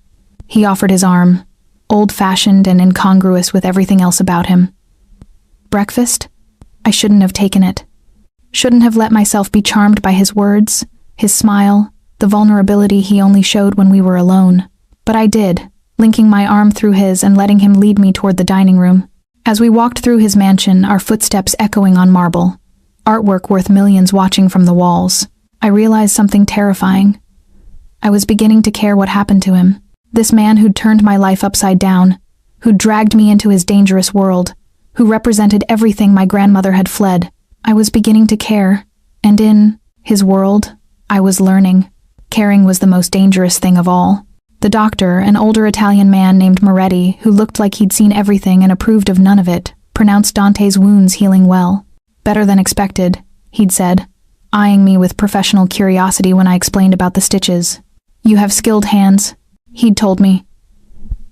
He offered his arm, old-fashioned and incongruous with everything else about him. Breakfast? I shouldn't have taken it. Shouldn't have let myself be charmed by his words, his smile, the vulnerability he only showed when we were alone. But I did, linking my arm through his and letting him lead me toward the dining room. As we walked through his mansion, our footsteps echoing on marble, artwork worth millions watching from the walls, I realized something terrifying. I was beginning to care what happened to him. This man who'd turned my life upside down, who'd dragged me into his dangerous world, who represented everything my grandmother had fled. I was beginning to care, and in his world, I was learning. Caring was the most dangerous thing of all. The doctor, an older Italian man named Moretti, who looked like he'd seen everything and approved of none of it, pronounced Dante's wounds healing well. Better than expected, he'd said, eyeing me with professional curiosity when I explained about the stitches. You have skilled hands, he'd told me.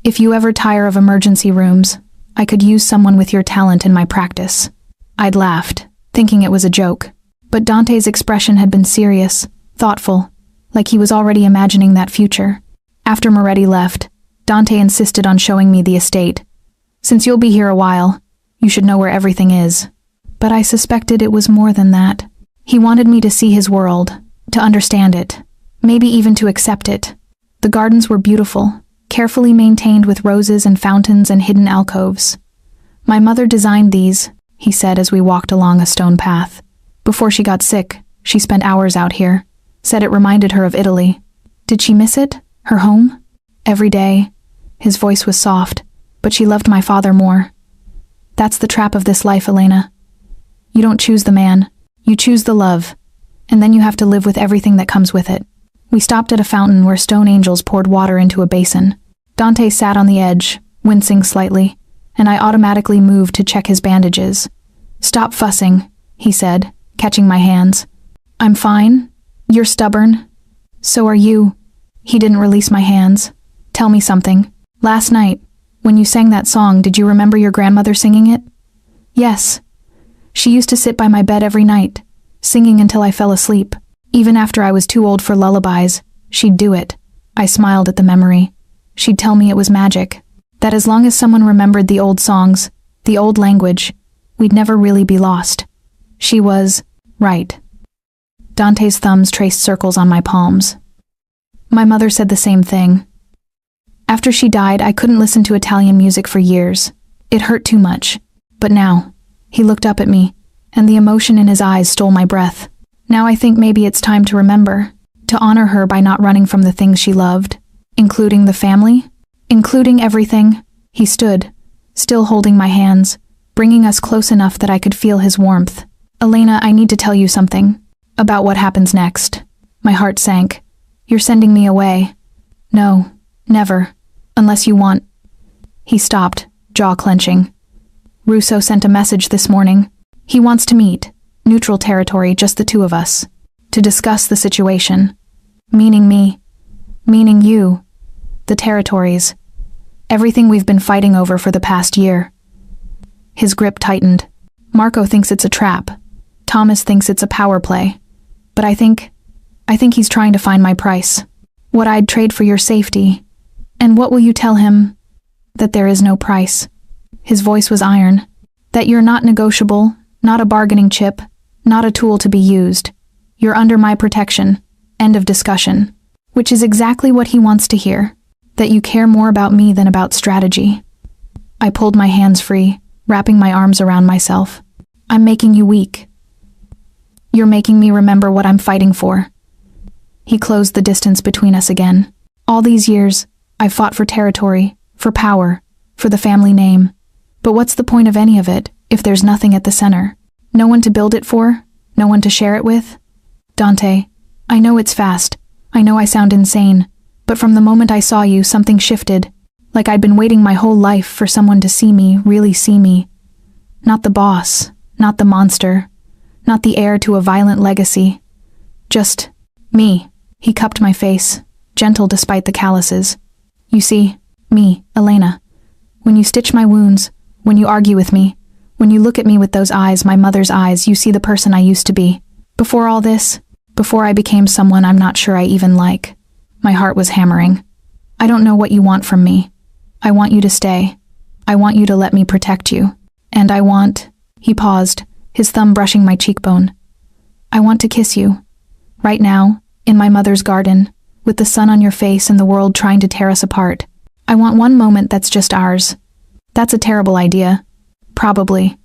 If you ever tire of emergency rooms, I could use someone with your talent in my practice. I'd laughed, thinking it was a joke. But Dante's expression had been serious, thoughtful, like he was already imagining that future. After Moretti left, Dante insisted on showing me the estate. Since you'll be here a while, you should know where everything is. But I suspected it was more than that. He wanted me to see his world, to understand it, maybe even to accept it. The gardens were beautiful, carefully maintained with roses and fountains and hidden alcoves. My mother designed these, he said as we walked along a stone path. Before she got sick, she spent hours out here. Said it reminded her of Italy. Did she miss it? Her home? Every day. His voice was soft, but she loved my father more. That's the trap of this life, Elena. You don't choose the man, you choose the love, and then you have to live with everything that comes with it. We stopped at a fountain where stone angels poured water into a basin. Dante sat on the edge, wincing slightly, and I automatically moved to check his bandages. Stop fussing, he said, catching my hands. I'm fine. You're stubborn. So are you. He didn't release my hands. Tell me something. Last night, when you sang that song, did you remember your grandmother singing it? Yes. She used to sit by my bed every night, singing until I fell asleep. Even after I was too old for lullabies, she'd do it. I smiled at the memory. She'd tell me it was magic, that as long as someone remembered the old songs, the old language, we'd never really be lost. She was right. Dante's thumbs traced circles on my palms. My mother said the same thing. After she died, I couldn't listen to Italian music for years. It hurt too much. But now, he looked up at me, and the emotion in his eyes stole my breath. Now I think maybe it's time to remember, to honor her by not running from the things she loved, including the family, including everything. He stood, still holding my hands, bringing us close enough that I could feel his warmth. Elena, I need to tell you something. About what happens next. My heart sank. You're sending me away. No, never. Unless you want. He stopped, jaw clenching. Russo sent a message this morning. He wants to meet. Neutral territory, just the two of us. To discuss the situation. Meaning me. Meaning you. The territories. Everything we've been fighting over for the past year. His grip tightened. Marco thinks it's a trap. Thomas thinks it's a power play. But I think he's trying to find my price. What I'd trade for your safety. And what will you tell him? That there is no price. His voice was iron. That you're not negotiable, not a bargaining chip, not a tool to be used. You're under my protection. End of discussion. Which is exactly what he wants to hear. That you care more about me than about strategy. I pulled my hands free, wrapping my arms around myself. I'm making you weak. You're making me remember what I'm fighting for. He closed the distance between us again. All these years, I've fought for territory, for power, for the family name. But what's the point of any of it if there's nothing at the center? No one to build it for? No one to share it with? Dante, I know it's fast. I know I sound insane. But from the moment I saw you, something shifted. Like I'd been waiting my whole life for someone to see me, really see me. Not the boss, not the monster, not the heir to a violent legacy. Just me. He cupped my face, gentle despite the calluses. You see, me, Elena. When you stitch my wounds, when you argue with me, when you look at me with those eyes, my mother's eyes, you see the person I used to be. Before all this, before I became someone I'm not sure I even like. My heart was hammering. I don't know what you want from me. I want you to stay. I want you to let me protect you. And I want... He paused, his thumb brushing my cheekbone. I want to kiss you. Right now, in my mother's garden, with the sun on your face and the world trying to tear us apart. I want one moment that's just ours. That's a terrible idea. Probably.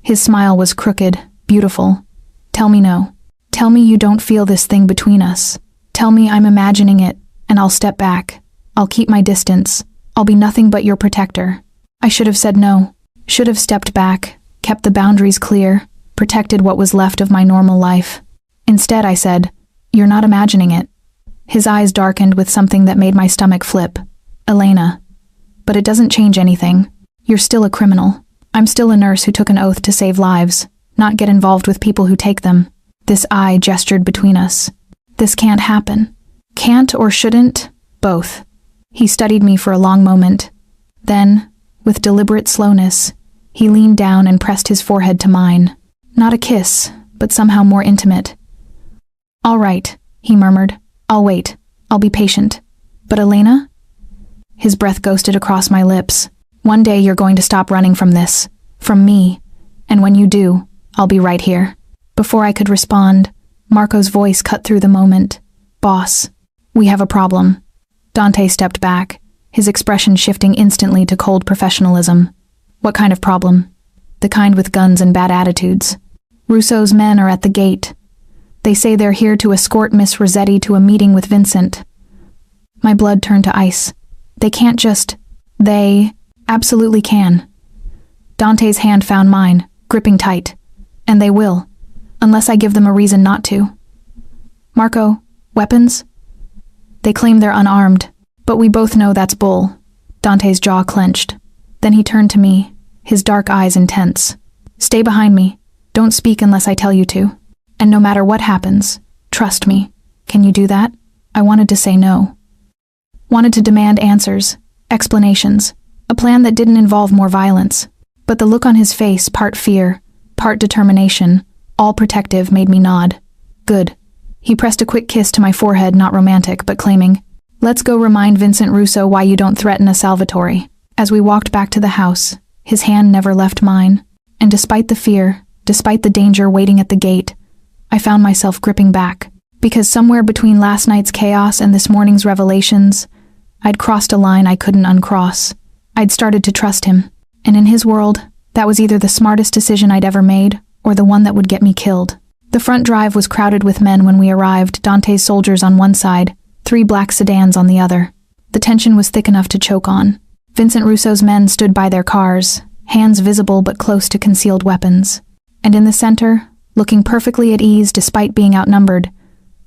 His smile was crooked, beautiful. Tell me no. Tell me you don't feel this thing between us. Tell me I'm imagining it, and I'll step back. I'll keep my distance. I'll be nothing but your protector. I should have said no. Should have stepped back, kept the boundaries clear, protected what was left of my normal life. Instead, I said, you're not imagining it. His eyes darkened with something that made my stomach flip. Elena. But it doesn't change anything. You're still a criminal. I'm still a nurse who took an oath to save lives, not get involved with people who take them. This eye gestured between us. This can't happen. Can't or shouldn't? Both. He studied me for a long moment. Then, with deliberate slowness, he leaned down and pressed his forehead to mine. Not a kiss, but somehow more intimate. All right, he murmured. I'll wait. I'll be patient. But Elena? His breath ghosted across my lips. One day you're going to stop running from this. From me. And when you do, I'll be right here. Before I could respond, Marco's voice cut through the moment. Boss, we have a problem. Dante stepped back, his expression shifting instantly to cold professionalism. What kind of problem? The kind with guns and bad attitudes. Russo's men are at the gate. They say they're here to escort Miss Rossetti to a meeting with Vincent. My blood turned to ice. They can't just... They absolutely can. Dante's hand found mine, gripping tight. And they will, unless I give them a reason not to. Marco, weapons? They claim they're unarmed, but we both know that's bull. Dante's jaw clenched. Then he turned to me, his dark eyes intense. Stay behind me. Don't speak unless I tell you to. And no matter what happens, trust me. Can you do that? I wanted to say no. Wanted to demand answers, explanations, a plan that didn't involve more violence. But the look on his face, part fear, part determination, all protective, made me nod. Good. He pressed a quick kiss to my forehead, not romantic, but claiming, let's go remind Vincent Russo why you don't threaten a Salvatore. As we walked back to the house, his hand never left mine. And despite the fear, despite the danger waiting at the gate, I found myself gripping back. Because somewhere between last night's chaos and this morning's revelations, I'd crossed a line I couldn't uncross. I'd started to trust him. And in his world, that was either the smartest decision I'd ever made, or the one that would get me killed. The front drive was crowded with men when we arrived, Dante's soldiers on one side, 3 black sedans on the other. The tension was thick enough to choke on. Vincent Russo's men stood by their cars, hands visible but close to concealed weapons. And in the center, looking perfectly at ease despite being outnumbered,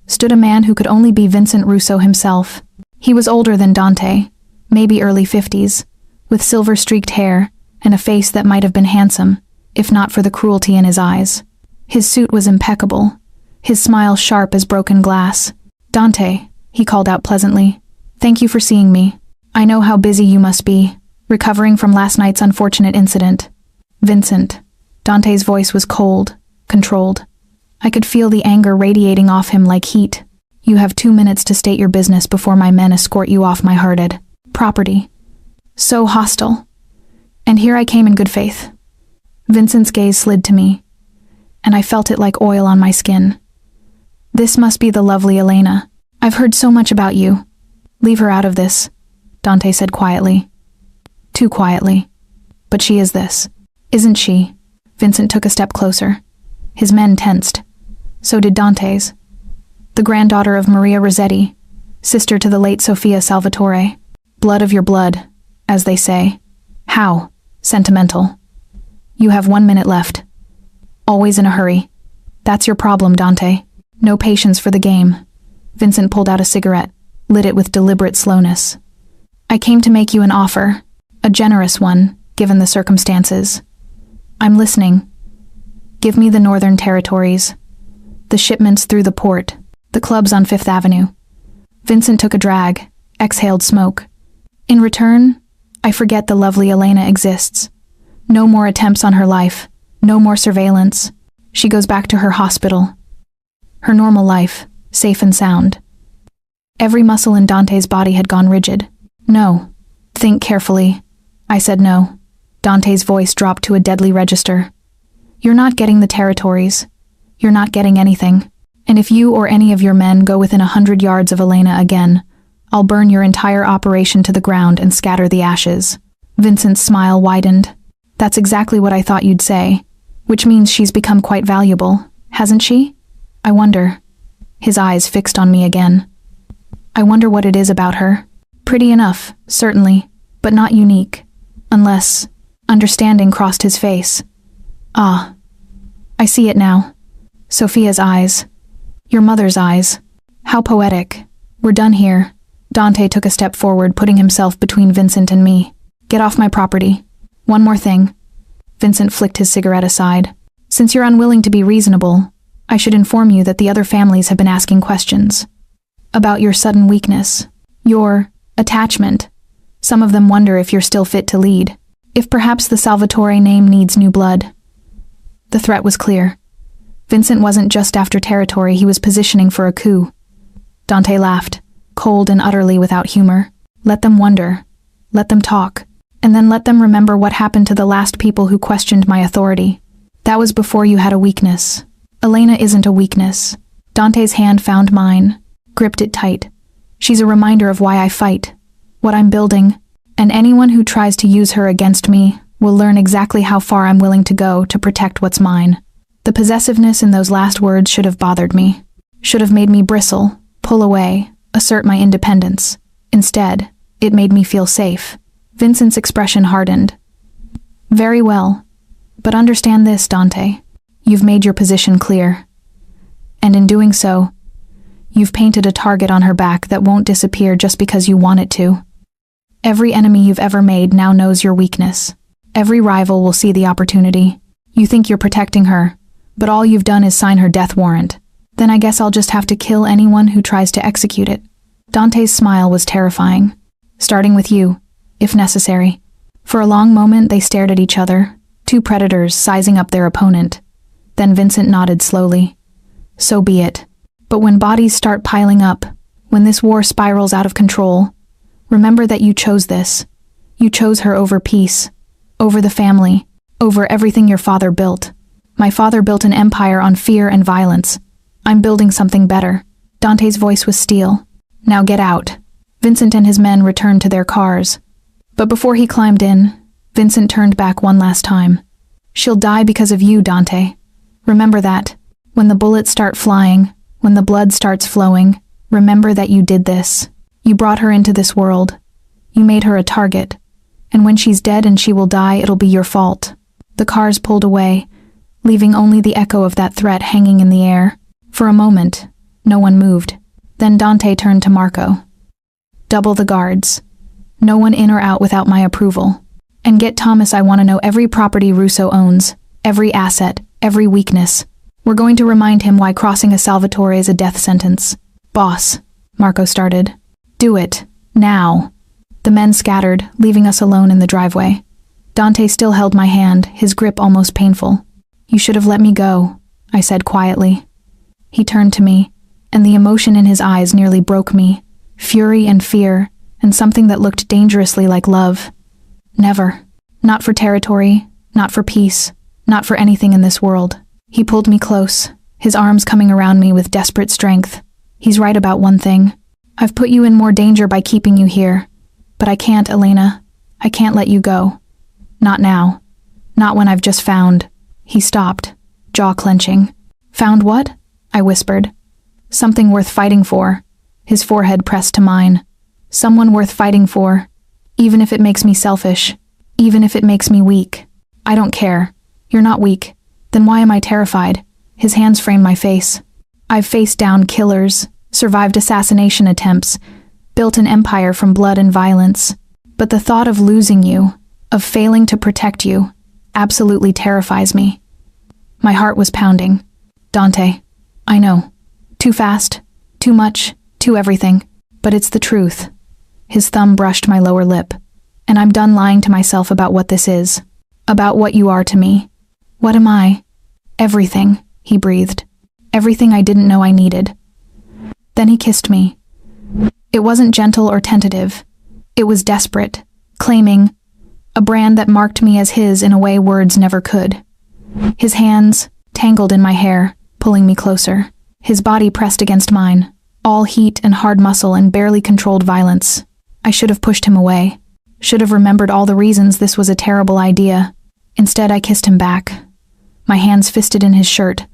stood a man who could only be Vincent Russo himself. He was older than Dante, maybe early 50s, with silver-streaked hair and a face that might have been handsome, if not for the cruelty in his eyes. His suit was impeccable, his smile sharp as broken glass. Dante, he called out pleasantly. "Thank you for seeing me. I know how busy you must be, recovering from last night's unfortunate incident." "Vincent." Dante's voice was cold, controlled. I could feel the anger radiating off him like heat. "You have 2 minutes to state your business before my men escort you off my hearted property." So hostile. And here I came in good faith. Vincent's gaze slid to me, and I felt it like oil on my skin. "This must be the lovely Elena. I've heard so much about you." "Leave her out of this," Dante said quietly. Too quietly. "But she is this, isn't she?" Vincent took a step closer. His men tensed. So did Dante's. "The granddaughter of Maria Rossetti, sister to the late Sofia Salvatore. Blood of your blood, as they say. How sentimental." "You have 1 minute left. Always in a hurry. That's your problem, Dante. No patience for the game." Vincent pulled out a cigarette, lit it with deliberate slowness. "I came to make you an offer, a generous one, given the circumstances." "I'm listening." "Give me the Northern Territories. The shipments through the port, the clubs on Fifth Avenue." Vincent took a drag, exhaled smoke. "In return, I forget the lovely Elena exists. No more attempts on her life, no more surveillance. She goes back to her hospital. Her normal life, safe and sound." Every muscle in Dante's body had gone rigid. "No. Think carefully." I said no. Dante's voice dropped to a deadly register. "You're not getting the territories. You're not getting anything. And if you or any of your men go within 100 yards of Elena again, I'll burn your entire operation to the ground and scatter the ashes." Vincent's smile widened. "That's exactly what I thought you'd say. Which means she's become quite valuable, hasn't she? I wonder." His eyes fixed on me again. "I wonder what it is about her. Pretty enough, certainly, but not unique. Unless..." Understanding crossed his face. "Ah, I see it now. Sophia's eyes. Your mother's eyes. How poetic. We're done here." Dante took a step forward, putting himself between Vincent and me. "Get off my property. One more thing." Vincent flicked his cigarette aside. "Since you're unwilling to be reasonable, I should inform you that the other families have been asking questions. About your sudden weakness. Your attachment. Some of them wonder if you're still fit to lead. If perhaps the Salvatore name needs new blood." The threat was clear. Vincent wasn't just after territory, he was positioning for a coup. Dante laughed, cold and utterly without humor. "Let them wonder. Let them talk. And then let them remember what happened to the last people who questioned my authority. That was before you had a weakness. Elena isn't a weakness." Dante's hand found mine, gripped it tight. "She's a reminder of why I fight, what I'm building, and anyone who tries to use her against me will learn exactly how far I'm willing to go to protect what's mine." The possessiveness in those last words should have bothered me, should have made me bristle, pull away, assert my independence. Instead, it made me feel safe. Vincent's expression hardened. "Very well. But understand this, Dante. You've made your position clear. And in doing so, you've painted a target on her back that won't disappear just because you want it to. Every enemy you've ever made now knows your weakness. Every rival will see the opportunity. You think you're protecting her, but all you've done is sign her death warrant. Then I guess I'll just have to kill anyone who tries to execute it." Dante's smile was terrifying. "Starting with you, if necessary." For a long moment they stared at each other, two predators sizing up their opponent. Then Vincent nodded slowly. "So be it. But when bodies start piling up, when this war spirals out of control, remember that you chose this. You chose her over peace, over the family, over everything your father built. My father built an empire on fear and violence. I'm building something better." Dante's voice was steel. "Now get out." Vincent and his men returned to their cars. But before he climbed in, Vincent turned back one last time. "She'll die because of you, Dante. Remember that. When the bullets start flying, when the blood starts flowing, remember that you did this. You brought her into this world. You made her a target. And when she's dead and she will die, it'll be your fault." The cars pulled away, leaving only the echo of that threat hanging in the air. For a moment, no one moved. Then Dante turned to Marco. "Double the guards. No one in or out without my approval. And get Thomas. I want to know every property Russo owns, every asset, every weakness. We're going to remind him why crossing a Salvatore is a death sentence. Boss, Marco started. Do it. Now. The men scattered, leaving us alone in the driveway. Dante still held my hand, his grip almost painful. You should have let me go, I said quietly. He turned to me, and the emotion in his eyes nearly broke me. Fury and fear, and something that looked dangerously like love. Never. Not for territory, not for peace, not for anything in this world. He pulled me close, his arms coming around me with desperate strength. He's right about one thing. I've put you in more danger by keeping you here. But I can't, Elena. I can't let you go. Not now. Not when I've just found. He stopped, jaw clenching. Found what? I whispered. Something worth fighting for. His forehead pressed to mine. Someone worth fighting for. Even if it makes me selfish. Even if it makes me weak. I don't care. You're not weak. Then why am I terrified? His hands framed my face. I've faced down killers, survived assassination attempts, built an empire from blood and violence. But the thought of losing you, of failing to protect you, absolutely terrifies me. My heart was pounding. Dante, I know. Too fast, too much, too everything. But it's the truth. His thumb brushed my lower lip. And I'm done lying to myself about what this is. About what you are to me. What am I? Everything, he breathed. Everything I didn't know I needed. Then he kissed me. It wasn't gentle or tentative. It was desperate, claiming, a brand that marked me as his in a way words never could. His hands, tangled in my hair, pulling me closer. His body pressed against mine, all heat and hard muscle and barely controlled violence. I should have pushed him away. Should have remembered all the reasons this was a terrible idea. Instead, I kissed him back. My hands fisted in his shirt,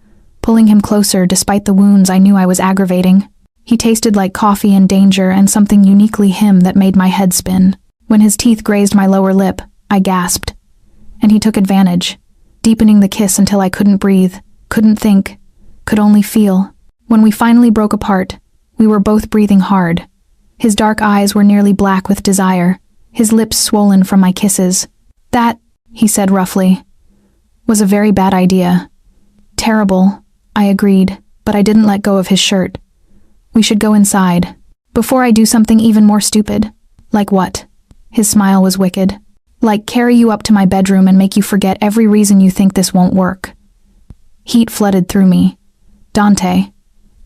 pulling him closer despite the wounds I knew I was aggravating. He tasted like coffee and danger and something uniquely him that made my head spin. When his teeth grazed my lower lip, I gasped. And he took advantage, deepening the kiss until I couldn't breathe, couldn't think, could only feel. When we finally broke apart, we were both breathing hard. His dark eyes were nearly black with desire, his lips swollen from my kisses. That, he said roughly, was a very bad idea. Terrible, I agreed, but I didn't let go of his shirt. We should go inside. Before I do something even more stupid. Like what? His smile was wicked. Like carry you up to my bedroom and make you forget every reason you think this won't work. Heat flooded through me. Dante.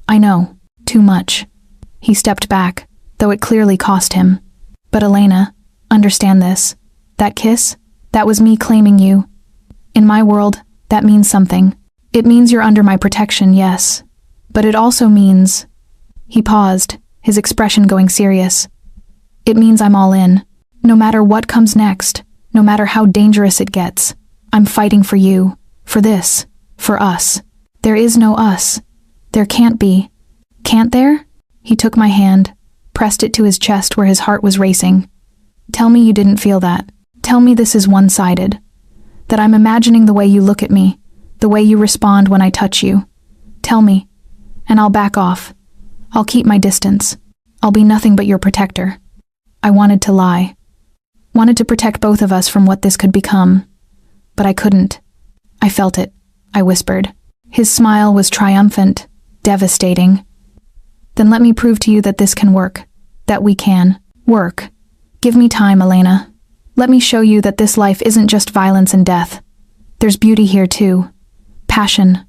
I know. Too much. He stepped back, though it clearly cost him. But Elena, understand this. That kiss? That was me claiming you. In my world, that means something. It means you're under my protection, yes. But it also means... He paused, his expression going serious. It means I'm all in. No matter what comes next, no matter how dangerous it gets, I'm fighting for you, for this, for us. There is no us. There can't be. Can't there? He took my hand, pressed it to his chest where his heart was racing. Tell me you didn't feel that. Tell me this is one-sided. That I'm imagining the way you look at me, the way you respond when I touch you. Tell me, and I'll back off. I'll keep my distance. I'll be nothing but your protector. I wanted to lie. Wanted to protect both of us from what this could become. But I couldn't. I felt it, I whispered. His smile was triumphant, devastating. Then let me prove to you that this can work. That we can. Work. Give me time, Elena. Let me show you that this life isn't just violence and death. There's beauty here too. Passion.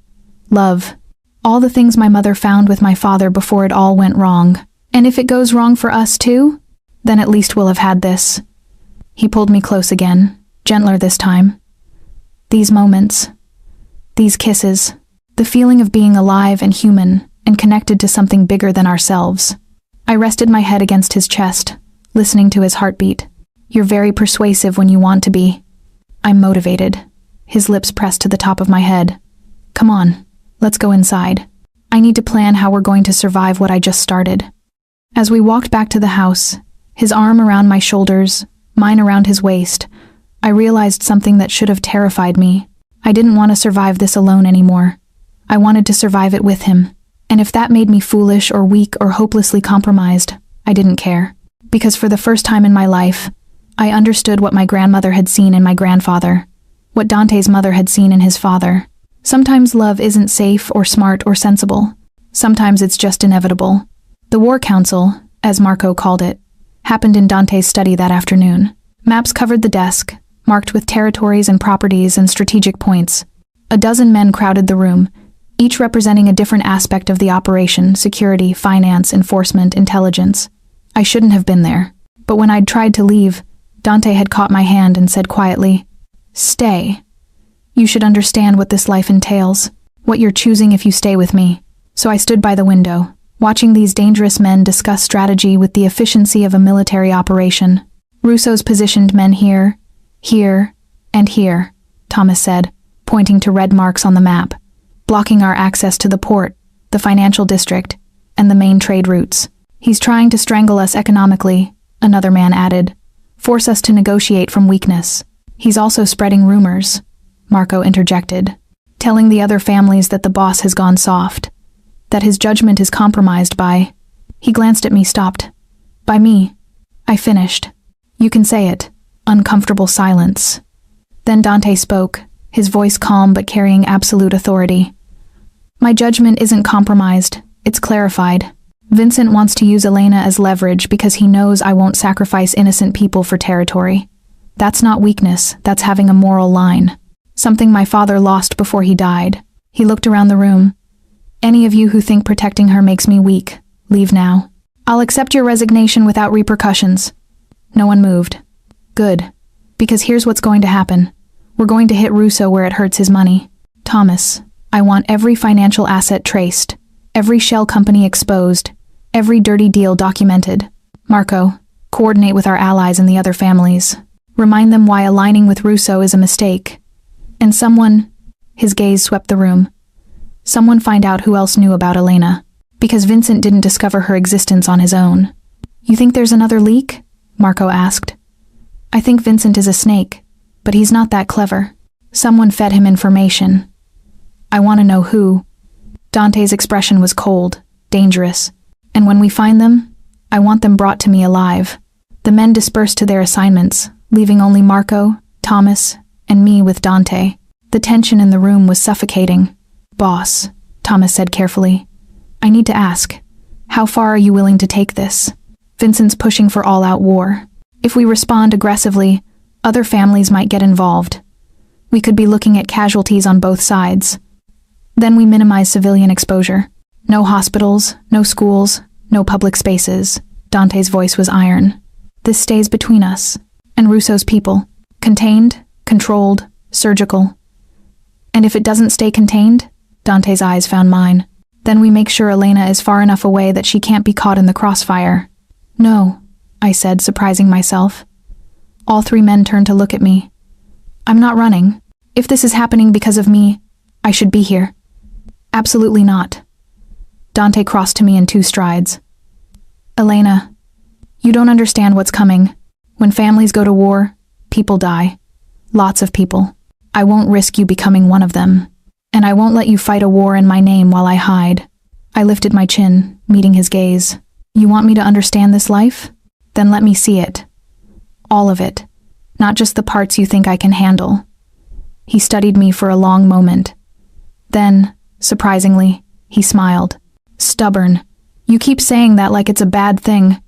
Love. All the things my mother found with my father before it all went wrong. And if it goes wrong for us too, then at least we'll have had this. He pulled me close again, gentler this time. These moments, these kisses, the feeling of being alive and human and connected to something bigger than ourselves. I rested my head against his chest, listening to his heartbeat. You're very persuasive when you want to be. I'm motivated. His lips pressed to the top of my head. Come on. Let's go inside. I need to plan how we're going to survive what I just started. As we walked back to the house, his arm around my shoulders, mine around his waist, I realized something that should have terrified me. I didn't want to survive this alone anymore. I wanted to survive it with him. And if that made me foolish or weak or hopelessly compromised, I didn't care. Because for the first time in my life, I understood what my grandmother had seen in my grandfather, what Dante's mother had seen in his father. Sometimes love isn't safe or smart or sensible. Sometimes it's just inevitable. The War Council, as Marco called it, happened in Dante's study that afternoon. Maps covered the desk, marked with territories and properties and strategic points. A dozen men crowded the room, each representing a different aspect of the operation: security, finance, enforcement, intelligence. I shouldn't have been there. But when I'd tried to leave, Dante had caught my hand and said quietly, "Stay. You should understand what this life entails, what you're choosing if you stay with me." So I stood by the window, watching these dangerous men discuss strategy with the efficiency of a military operation. "Russo's positioned men here, here, and here," Thomas said, pointing to red marks on the map, blocking our access to the port, the financial district, and the main trade routes. "He's trying to strangle us economically," another man added, "force us to negotiate from weakness. He's also spreading rumors," Marco interjected, "telling the other families that the boss has gone soft, that his judgment is compromised by—" He glanced at me, stopped. "By me." I finished. "You can say it." Uncomfortable silence. Then Dante spoke, his voice calm but carrying absolute authority. "My judgment isn't compromised, it's clarified. Vincent wants to use Elena as leverage because he knows I won't sacrifice innocent people for territory. That's not weakness, that's having a moral line. Something my father lost before he died." He looked around the room. "Any of you who think protecting her makes me weak, leave now. I'll accept your resignation without repercussions." No one moved. "Good. Because here's what's going to happen. We're going to hit Russo where it hurts his money. Thomas, I want every financial asset traced, every shell company exposed, every dirty deal documented. Marco, coordinate with our allies and the other families. Remind them why aligning with Russo is a mistake. And someone," his gaze swept the room, "someone find out who else knew about Elena, because Vincent didn't discover her existence on his own." "You think there's another leak?" Marco asked. "I think Vincent is a snake, but he's not that clever. Someone fed him information. I want to know who." Dante's expression was cold, dangerous, "And when we find them, I want them brought to me alive." The men dispersed to their assignments, leaving only Marco, Thomas, and me with Dante. The tension in the room was suffocating. "Boss," Thomas said carefully, "I need to ask, how far are you willing to take this? Vincent's pushing for all-out war. If we respond aggressively, other families might get involved. We could be looking at casualties on both sides. Then we minimize civilian exposure. No hospitals, no schools, no public spaces." Dante's voice was iron. "This stays between us and Russo's people. Contained, controlled, surgical. And if it doesn't stay contained," Dante's eyes found mine, "then we make sure Elena is far enough away that she can't be caught in the crossfire." "No," I said, surprising myself. All three men turned to look at me. "I'm not running. If this is happening because of me, I should be here." "Absolutely not." Dante crossed to me in 2 strides. "Elena, you don't understand what's coming. When families go to war, people die. Lots of people. I won't risk you becoming one of them. And I won't let you fight a war in my name while I hide." I lifted my chin, meeting his gaze. "You want me to understand this life? Then let me see it. All of it. Not just the parts you think I can handle." He studied me for a long moment. Then, surprisingly, he smiled. "Stubborn. You keep saying that like it's a bad thing.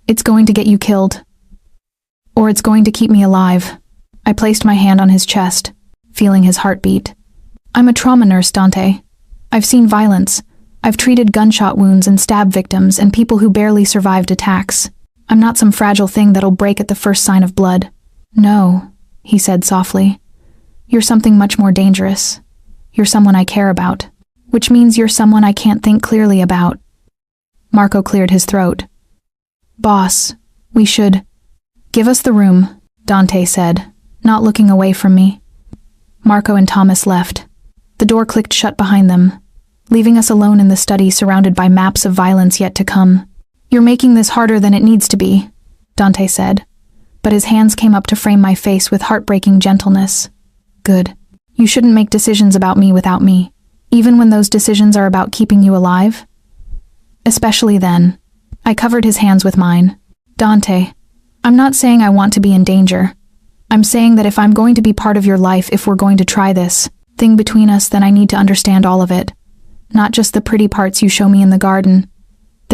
It's going to get you killed. Or it's going to keep me alive." I placed my hand on his chest, feeling his heartbeat. "I'm a trauma nurse, Dante. I've seen violence. I've treated gunshot wounds and stab victims and people who barely survived attacks. I'm not some fragile thing that'll break at the first sign of blood." "No," he said softly. "You're something much more dangerous. You're someone I care about. Which means you're someone I can't think clearly about." Marco cleared his throat. "Boss, we should—" "Give us the room," Dante said, not looking away from me. Marco and Thomas left. The door clicked shut behind them, leaving us alone in the study surrounded by maps of violence yet to come. "You're making this harder than it needs to be," Dante said, but his hands came up to frame my face with heartbreaking gentleness. "Good. You shouldn't make decisions about me without me, even when those decisions are about keeping you alive. Especially then." I covered his hands with mine. "Dante, I'm not saying I want to be in danger. I'm saying that if I'm going to be part of your life, if we're going to try this thing between us, then I need to understand all of it. Not just the pretty parts you show me in the garden.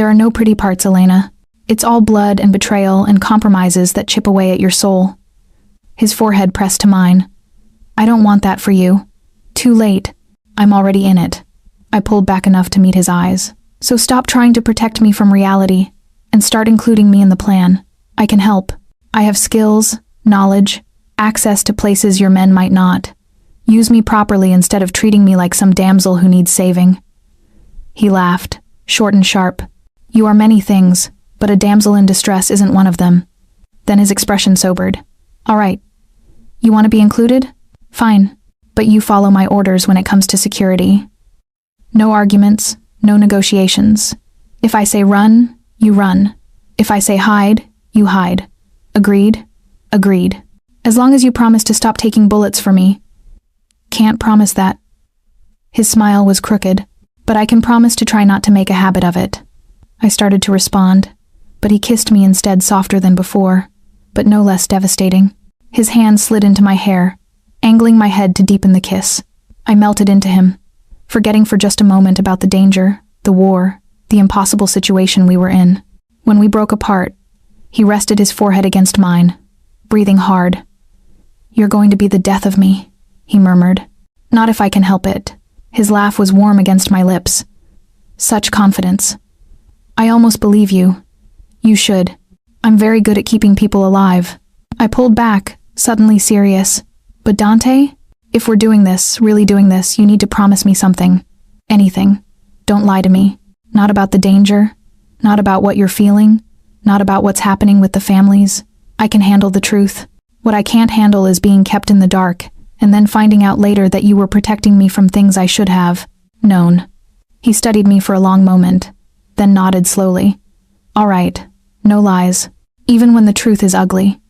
There are no pretty parts, Elena. It's all blood and betrayal and compromises that chip away at your soul. His forehead pressed to mine. I don't want that for you. Too late. I'm already in it. I pulled back enough to meet his eyes. So stop trying to protect me from reality and start including me in the plan. I can help. I have skills, knowledge, access to places your men might not. Use me properly instead of treating me like some damsel who needs saving. He laughed, short and sharp. You are many things, but a damsel in distress isn't one of them. Then his expression sobered. All right. You want to be included? Fine. But you follow my orders when it comes to security. No arguments, no negotiations. If I say run, you run. If I say hide, you hide. Agreed? Agreed. As long as you promise to stop taking bullets for me. Can't promise that. His smile was crooked, but I can promise to try not to make a habit of it. I started to respond, but he kissed me instead, softer than before, but no less devastating. His hand slid into my hair, angling my head to deepen the kiss. I melted into him, forgetting for just a moment about the danger, the war, the impossible situation we were in. When we broke apart, he rested his forehead against mine, breathing hard. You're going to be the death of me, he murmured. Not if I can help it. His laugh was warm against my lips. Such confidence. I almost believe you. You should. I'm very good at keeping people alive. I pulled back, suddenly serious. But Dante, if we're doing this, really doing this, you need to promise me something. Anything. Don't lie to me. Not about the danger. Not about what you're feeling. Not about what's happening with the families. I can handle the truth. What I can't handle is being kept in the dark, and then finding out later that you were protecting me from things I should have known. He studied me for a long moment, then nodded slowly. All right, no lies. Even when the truth is ugly.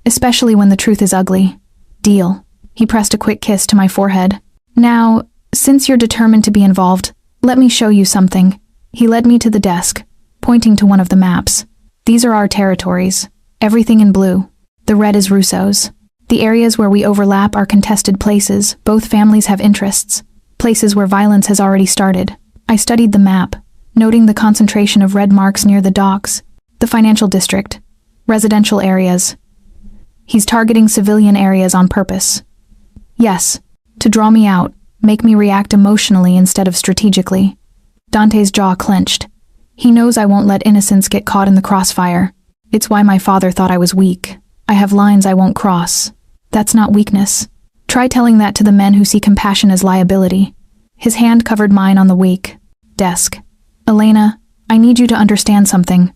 Especially when the truth is ugly. Deal. He pressed a quick kiss to my forehead. Now, since you're determined to be involved, let me show you something. He led me to the desk, pointing to one of the maps. These are our territories. Everything in blue. The red is Russo's. The areas where we overlap are contested places. Both families have interests. Places where violence has already started. I studied the map, noting the concentration of red marks near the docks, the financial district, residential areas. He's targeting civilian areas on purpose. Yes, to draw me out, make me react emotionally instead of strategically. Dante's jaw clenched. He knows I won't let innocents get caught in the crossfire. It's why my father thought I was weak. I have lines I won't cross. That's not weakness. Try telling that to the men who see compassion as liability. His hand covered mine on the weak desk. Elena, I need you to understand something.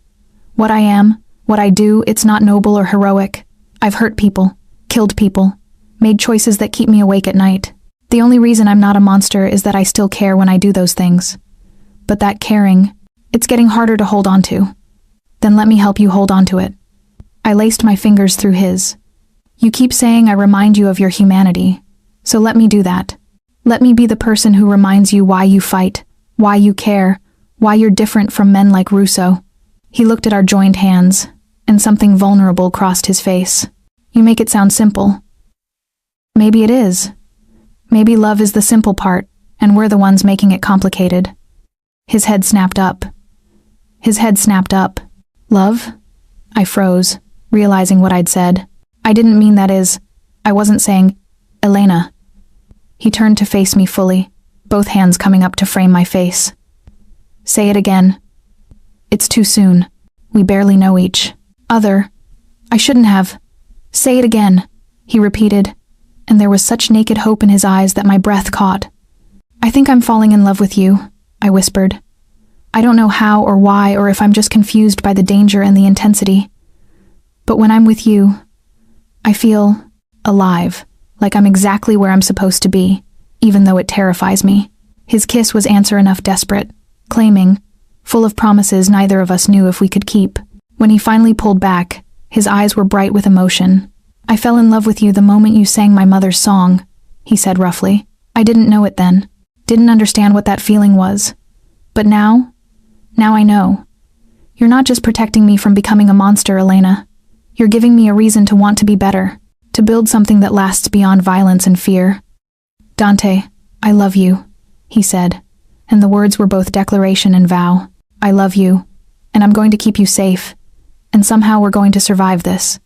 What I am, what I do, it's not noble or heroic. I've hurt people, killed people, made choices that keep me awake at night. The only reason I'm not a monster is that I still care when I do those things. But that caring, it's getting harder to hold on to. Then let me help you hold on to it. I laced my fingers through his. You keep saying I remind you of your humanity, so let me do that. Let me be the person who reminds you why you fight, why you care, why you're different from men like Russo. He looked at our joined hands, and something vulnerable crossed his face. You make it sound simple. Maybe it is. Maybe love is the simple part, and we're the ones making it complicated. His head snapped up. Love? I froze, realizing what I'd said. I didn't mean that is. I wasn't saying, Elena. He turned to face me fully, both hands coming up to frame my face. Say it again. It's too soon. We barely know each other. I shouldn't have. Say it again, he repeated, and there was such naked hope in his eyes that my breath caught. I think I'm falling in love with you, I whispered. I don't know how or why, or if I'm just confused by the danger and the intensity. But when I'm with you, I feel alive, like I'm exactly where I'm supposed to be, even though it terrifies me. His kiss was answer enough, desperate, claiming, full of promises neither of us knew if we could keep. When he finally pulled back, his eyes were bright with emotion. I fell in love with you the moment you sang my mother's song, he said roughly. I didn't know it then, didn't understand what that feeling was. But now I know. You're not just protecting me from becoming a monster, Elena. You're giving me a reason to want to be better, to build something that lasts beyond violence and fear. Dante, I love you, he said, and the words were both declaration and vow. I love you, and I'm going to keep you safe, and somehow we're going to survive this.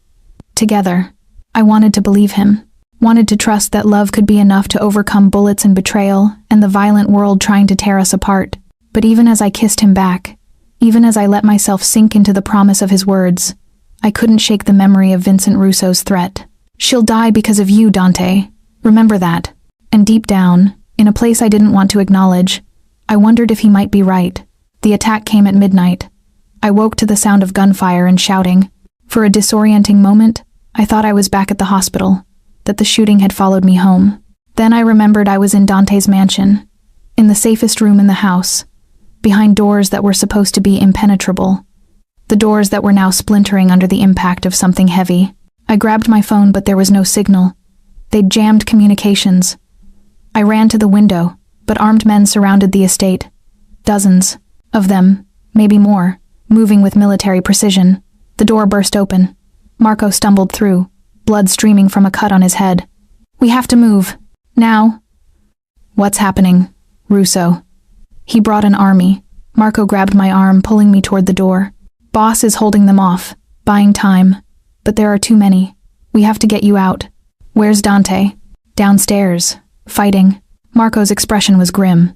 Together. I wanted to believe him, wanted to trust that love could be enough to overcome bullets and betrayal and the violent world trying to tear us apart. But even as I kissed him back, even as I let myself sink into the promise of his words, I couldn't shake the memory of Vincent Russo's threat. "She'll die because of you, Dante. Remember that." And deep down, in a place I didn't want to acknowledge, I wondered if he might be right. The attack came at midnight. I woke to the sound of gunfire and shouting. For a disorienting moment, I thought I was back at the hospital, that the shooting had followed me home. Then I remembered I was in Dante's mansion, in the safest room in the house, behind doors that were supposed to be impenetrable, the doors that were now splintering under the impact of something heavy. I grabbed my phone, but there was no signal. They'd jammed communications. I ran to the window, but armed men surrounded the estate. Dozens of them, maybe more, moving with military precision. The door burst open. Marco stumbled through, blood streaming from a cut on his head. "We have to move. Now." "What's happening, Russo?" He brought an army. Marco grabbed my arm, pulling me toward the door. "Boss is holding them off, buying time. But there are too many. We have to get you out." "Where's Dante?" "Downstairs, fighting." Marco's expression was grim.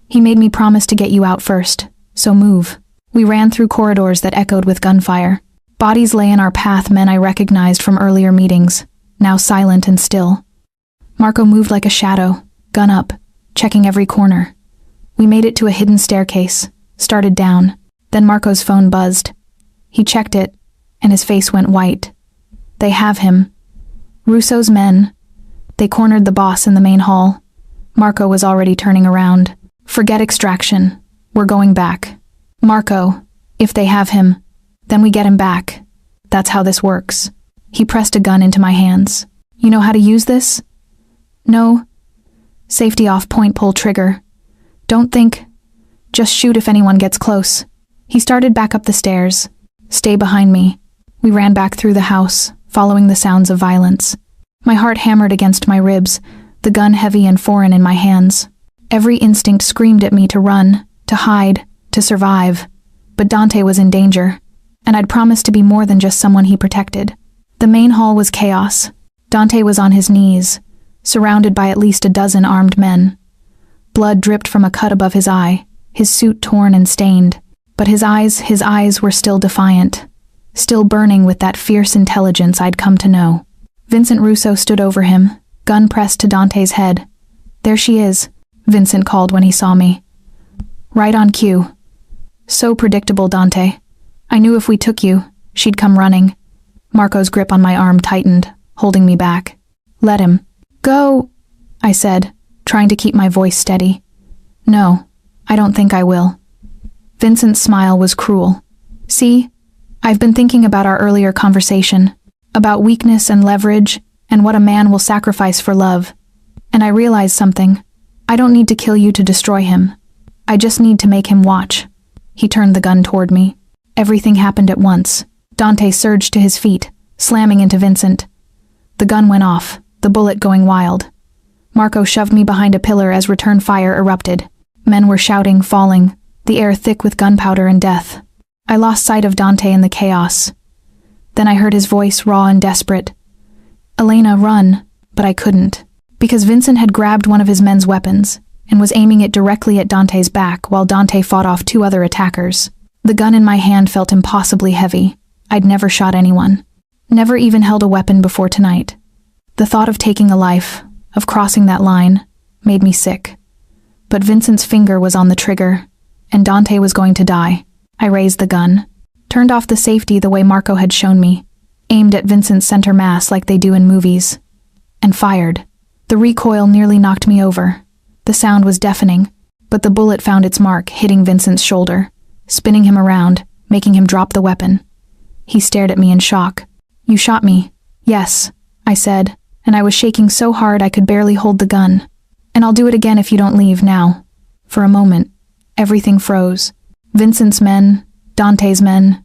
"He made me promise to get you out first, so move." We ran through corridors that echoed with gunfire. Bodies lay in our path, men I recognized from earlier meetings, now silent and still. Marco moved like a shadow, gun up, checking every corner. We made it to a hidden staircase, started down. Then Marco's phone buzzed. He checked it, and his face went white. "They have him." Russo's men. They cornered the boss in the main hall. Marco was already turning around. "Forget extraction. We're going back." "Marco, if they have him, then we get him back. That's how this works." He pressed a gun into my hands. "You know how to use this?" "No." "Safety off, point, pull trigger. Don't think. Just shoot if anyone gets close." He started back up the stairs. "Stay behind me." We ran back through the house, following the sounds of violence. My heart hammered against my ribs, the gun heavy and foreign in my hands. Every instinct screamed at me to run, to hide, to survive. But Dante was in danger, and I'd promised to be more than just someone he protected. The main hall was chaos. Dante was on his knees, surrounded by at least a dozen armed men. Blood dripped from a cut above his eye, his suit torn and stained. But his eyes were still defiant, still burning with that fierce intelligence I'd come to know. Vincent Russo stood over him, gun pressed to Dante's head. "There she is," Vincent called when he saw me. "Right on cue." "So predictable, Dante. I knew if we took you, she'd come running." Marco's grip on my arm tightened, holding me back. "Let him." "Go," I said, trying to keep my voice steady. "No, I don't think I will." Vincent's smile was cruel. "See, I've been thinking about our earlier conversation, about weakness and leverage, and what a man will sacrifice for love. And I realized something. I don't need to kill you to destroy him. I just need to make him watch." He turned the gun toward me. Everything happened at once. Dante surged to his feet, slamming into Vincent. The gun went off, the bullet going wild. Marco shoved me behind a pillar as return fire erupted. Men were shouting, falling, the air thick with gunpowder and death. I lost sight of Dante in the chaos. Then I heard his voice, raw and desperate. "Elena, run," but I couldn't, because Vincent had grabbed one of his men's weapons and was aiming it directly at Dante's back while Dante fought off two other attackers. The gun in my hand felt impossibly heavy. I'd never shot anyone, never even held a weapon before tonight. The thought of taking a life, of crossing that line, made me sick. But Vincent's finger was on the trigger, and Dante was going to die. I raised the gun, turned off the safety the way Marco had shown me, aimed at Vincent's center mass like they do in movies, and fired. The recoil nearly knocked me over. The sound was deafening, but the bullet found its mark, hitting Vincent's shoulder, spinning him around, making him drop the weapon. He stared at me in shock. "You shot me." "Yes," I said, and I was shaking so hard I could barely hold the gun. "And I'll do it again if you don't leave now." For a moment, everything froze. Vincent's men, Dante's men,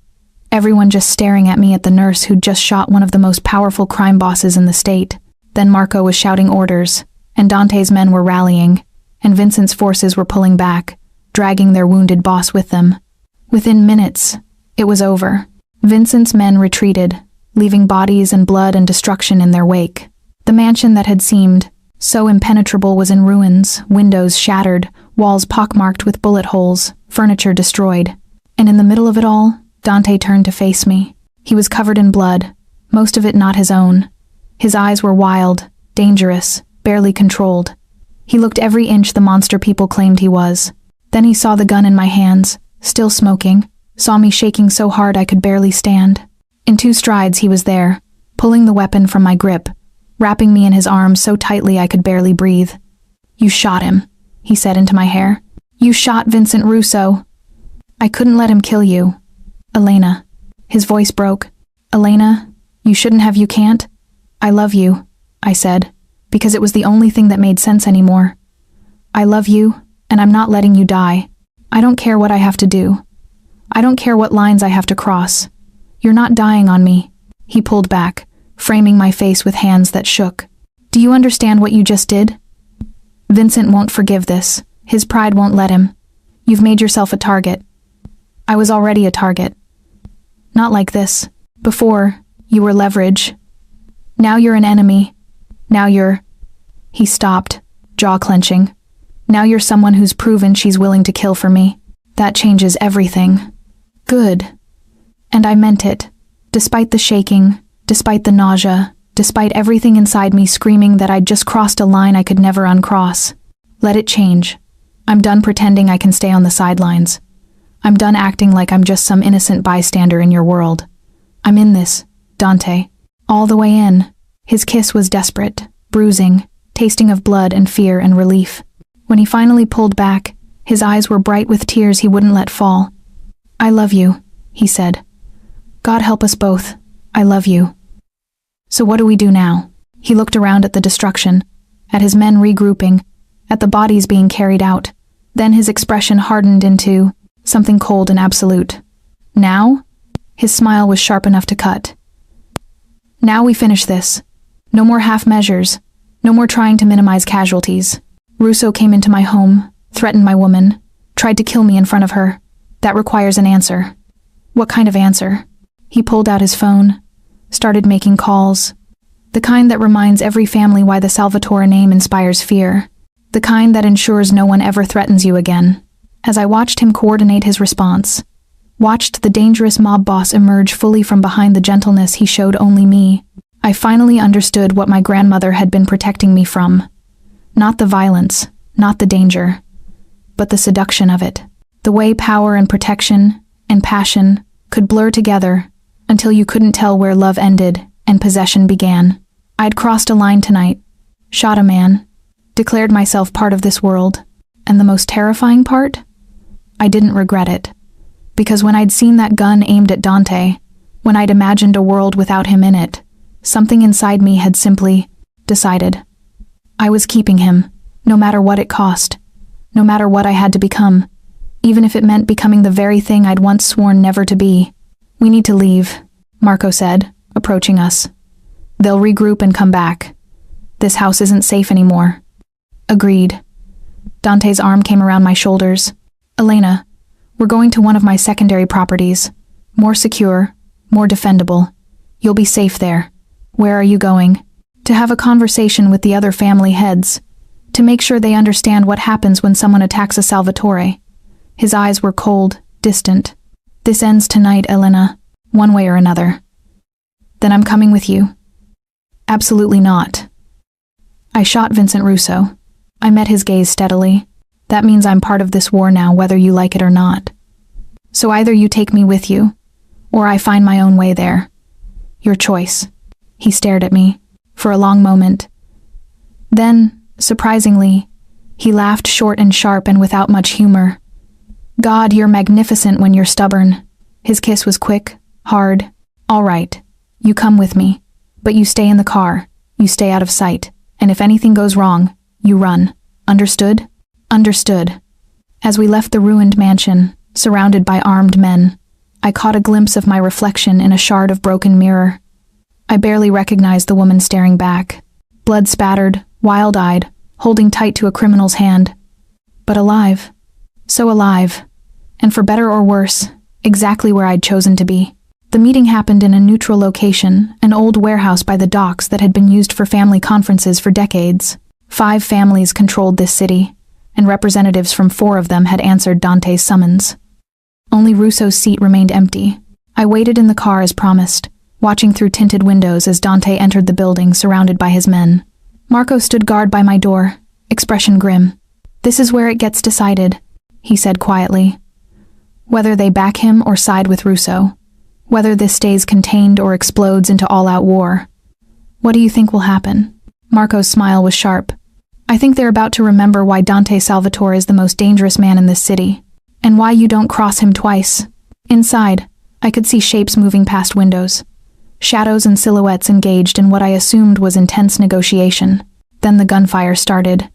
everyone just staring at me, at the nurse who'd just shot one of the most powerful crime bosses in the state. Then Marco was shouting orders, and Dante's men were rallying, and Vincent's forces were pulling back, dragging their wounded boss with them. Within minutes, It was over. Vincent's men retreated, leaving bodies and blood and destruction in their wake. The mansion that had seemed so impenetrable was in ruins, windows shattered, walls pockmarked with bullet holes, furniture destroyed. And in the middle of it all, Dante turned to face me. He was covered in blood, most of it not his own. His eyes were wild, dangerous, barely controlled. He looked every inch the monster people claimed he was. Then he saw the gun in my hands, still smoking, saw me shaking so hard I could barely stand. In 2 strides he was there, pulling the weapon from my grip, wrapping me in his arms so tightly I could barely breathe. "You shot him," he said into my hair. "You shot Vincent Russo." "I couldn't let him kill you. Elena." His voice broke. "Elena, you shouldn't have, you can't. I love you," I said, because it was the only thing that made sense anymore. "I love you, and I'm not letting you die. I don't care what I have to do. I don't care what lines I have to cross. You're not dying on me." He pulled back, framing my face with hands that shook. "Do you understand what you just did? Vincent won't forgive this. His pride won't let him. You've made yourself a target. I was already a target. Not like this. Before, you were leverage. Now you're an enemy. Now you're—" He stopped, jaw clenching. "Now you're someone who's proven she's willing to kill for me. That changes everything." Good. And I meant it. Despite the shaking, despite the nausea, despite everything inside me screaming that I'd just crossed a line I could never uncross. Let it change. I'm done pretending I can stay on the sidelines. I'm done acting like I'm just some innocent bystander in your world. I'm in this, Dante. All the way in. His kiss was desperate, bruising, tasting of blood and fear and relief. When he finally pulled back, his eyes were bright with tears he wouldn't let fall. "I love you," he said. "God help us both. I love you." "So what do we do now?" He looked around at the destruction, at his men regrouping, at the bodies being carried out. Then his expression hardened into something cold and absolute. "Now?" His smile was sharp enough to cut. "Now we finish this. No more half measures. No more trying to minimize casualties. Russo came into my home, threatened my woman, tried to kill me in front of her. That requires an answer." "What kind of answer?" He pulled out his phone, started making calls. The kind that reminds every family why the Salvatore name inspires fear. The kind that ensures no one ever threatens you again. As I watched him coordinate his response, watched the dangerous mob boss emerge fully from behind the gentleness he showed only me, I finally understood what my grandmother had been protecting me from. Not the violence, not the danger, but the seduction of it. The way power and protection and passion could blur together until you couldn't tell where love ended and possession began. I'd crossed a line tonight, shot a man, declared myself part of this world, and the most terrifying part? I didn't regret it. Because when I'd seen that gun aimed at Dante, when I'd imagined a world without him in it, something inside me had simply decided. I was keeping him, no matter what it cost, no matter what I had to become, even if it meant becoming the very thing I'd once sworn never to be. "We need to leave," Marco said, approaching us. "They'll regroup and come back. This house isn't safe anymore." Agreed. Dante's arm came around my shoulders. "Elena, we're going to one of my secondary properties. More secure, more defendable. You'll be safe there." "Where are you going?" "To have a conversation with the other family heads. To make sure they understand what happens when someone attacks a Salvatore." His eyes were cold, distant. "This ends tonight, Elena, one way or another." "Then I'm coming with you." "Absolutely not." I shot Vincent Russo. I met his gaze steadily. "That means I'm part of this war now, whether you like it or not. So either you take me with you, or I find my own way there. Your choice." He stared at me for a long moment. Then, surprisingly, he laughed short and sharp and without much humor. "God, you're magnificent when you're stubborn." His kiss was quick, hard. "All right, you come with me, but you stay in the car, you stay out of sight, and if anything goes wrong, you run. Understood?" "Understood." As we left the ruined mansion, surrounded by armed men, I caught a glimpse of my reflection in a shard of broken mirror. I barely recognized the woman staring back, blood-spattered, wild-eyed, holding tight to a criminal's hand. But alive. So alive. And for better or worse, exactly where I'd chosen to be. The meeting happened in a neutral location, an old warehouse by the docks that had been used for family conferences for decades. 5 families controlled this city, and representatives from 4 of them had answered Dante's summons. Only Russo's seat remained empty. I waited in the car as promised, watching through tinted windows as Dante entered the building surrounded by his men. Marco stood guard by my door, expression grim. "This is where it gets decided," he said quietly. "Whether they back him or side with Russo. Whether this stays contained or explodes into all-out war. What do you think will happen?" Marco's smile was sharp. "I think they're about to remember why Dante Salvatore is the most dangerous man in this city, and why you don't cross him twice." Inside, I could see shapes moving past windows. Shadows and silhouettes engaged in what I assumed was intense negotiation. Then the gunfire started.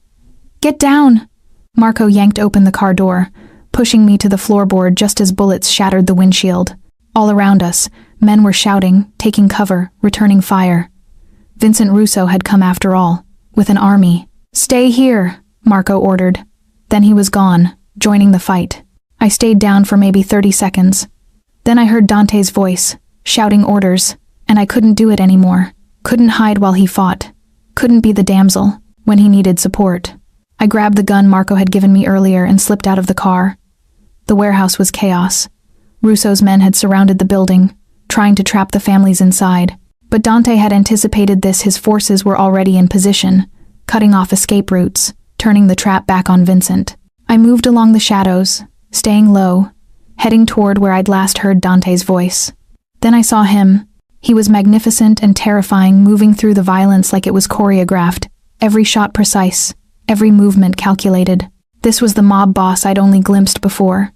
"Get down!" Marco yanked open the car door, pushing me to the floorboard just as bullets shattered the windshield. All around us, men were shouting, taking cover, returning fire. Vincent Russo had come after all, with an army. "Stay here," Marco ordered. Then he was gone, joining the fight. I stayed down for maybe 30 seconds. Then I heard Dante's voice, shouting orders, and I couldn't do it anymore. Couldn't hide while he fought. Couldn't be the damsel when he needed support. I grabbed the gun Marco had given me earlier and slipped out of the car. The warehouse was chaos. Russo's men had surrounded the building, trying to trap the families inside. But Dante had anticipated this. His forces were already in position, cutting off escape routes, turning the trap back on Vincent. I moved along the shadows, staying low, heading toward where I'd last heard Dante's voice. Then I saw him. He was magnificent and terrifying, moving through the violence like it was choreographed, every shot precise, every movement calculated. This was the mob boss I'd only glimpsed before,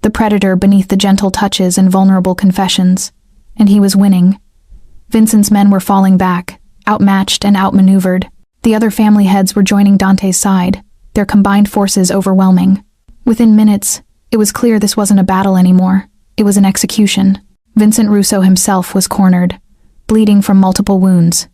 the predator beneath the gentle touches and vulnerable confessions. And he was winning. Vincent's men were falling back, outmatched and outmaneuvered. The other family heads were joining Dante's side, their combined forces overwhelming. Within minutes, it was clear this wasn't a battle anymore. It was an execution. Vincent Russo himself was cornered, bleeding from multiple wounds.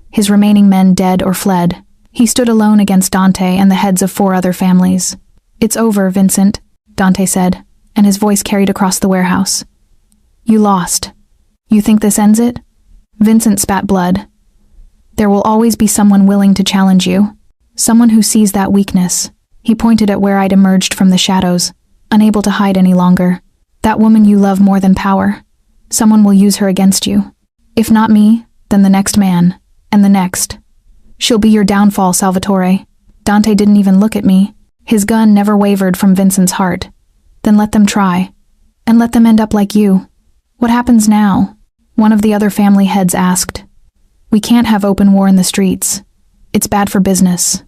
His remaining men dead or fled. He stood alone against Dante and the heads of 4 other families. "It's over, Vincent," Dante said, and his voice carried across the warehouse. "You lost. You think this ends it?" Vincent spat blood. "There will always be someone willing to challenge you. Someone who sees that weakness." He pointed at where I'd emerged from the shadows, unable to hide any longer. "That woman you love more than power. Someone will use her against you. If not me, then the next man, and the next. She'll be your downfall, Salvatore." Dante didn't even look at me. His gun never wavered from Vincent's heart. "Then let them try. And let them end up like you." "What happens now?" one of the other family heads asked. "We can't have open war in the streets. It's bad for business."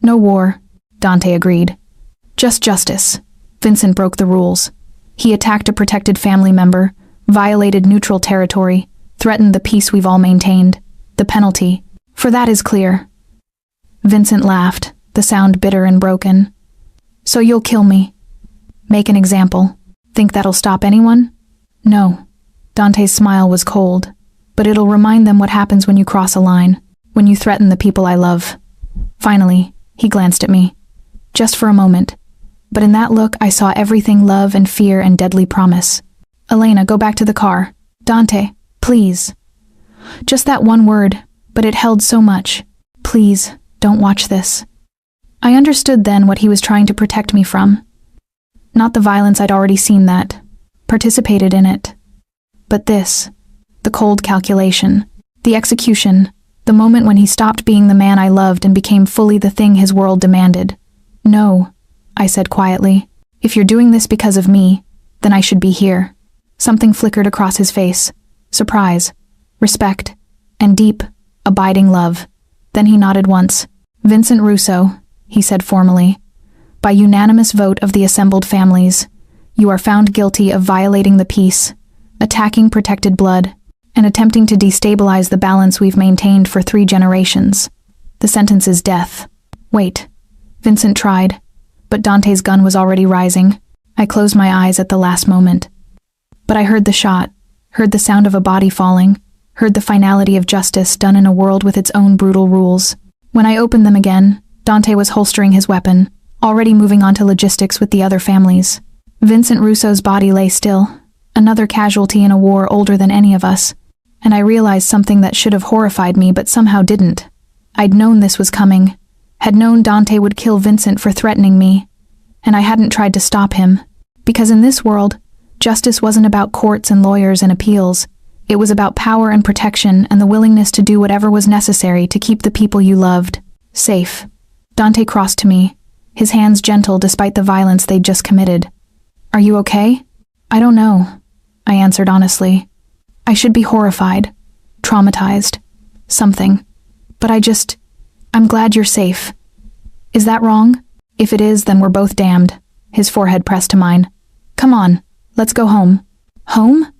"No war," Dante agreed. "Just justice." Vincent broke the rules. He attacked a protected family member, violated neutral territory, threatened the peace we've all maintained. The penalty for that is clear. Vincent laughed, the sound bitter and broken. "So you'll kill me? Make an example. Think that'll stop anyone?" "No." Dante's smile was cold. "But it'll remind them what happens when you cross a line, when you threaten the people I love." Finally, he glanced at me. Just for a moment. But in that look, I saw everything: love and fear and deadly promise. "Elena, go back to the car." "Dante, please." Just that one word, but it held so much. "Please, don't watch this." I understood then what he was trying to protect me from. Not the violence I'd already seen that, participated in it. But this, the cold calculation, the execution, the moment when he stopped being the man I loved and became fully the thing his world demanded. "No," I said quietly. "If you're doing this because of me, then I should be here." Something flickered across his face. Surprise, respect, and deep, abiding love. Then he nodded once. "Vincent Russo," he said formally, "by unanimous vote of the assembled families, you are found guilty of violating the peace, attacking protected blood, and attempting to destabilize the balance we've maintained for 3 generations. The sentence is death." "Wait." Vincent tried, but Dante's gun was already rising. I closed my eyes at the last moment. But I heard the shot, heard the sound of a body falling, heard the finality of justice done in a world with its own brutal rules. When I opened them again, Dante was holstering his weapon, already moving on to logistics with the other families. Vincent Russo's body lay still, Another casualty in a war older than any of us. And I realized something that should have horrified me but somehow didn't. I'd known this was coming. Had known Dante would kill Vincent for threatening me. And I hadn't tried to stop him. Because in this world, justice wasn't about courts and lawyers and appeals. It was about power and protection and the willingness to do whatever was necessary to keep the people you loved safe. Dante crossed to me, his hands gentle despite the violence they'd just committed. Are you okay? I don't know, I answered honestly. I should be horrified, traumatized, something. But I'm glad you're safe. Is that wrong? If it is, then we're both damned. His forehead pressed to mine. Come on, let's go home. Home?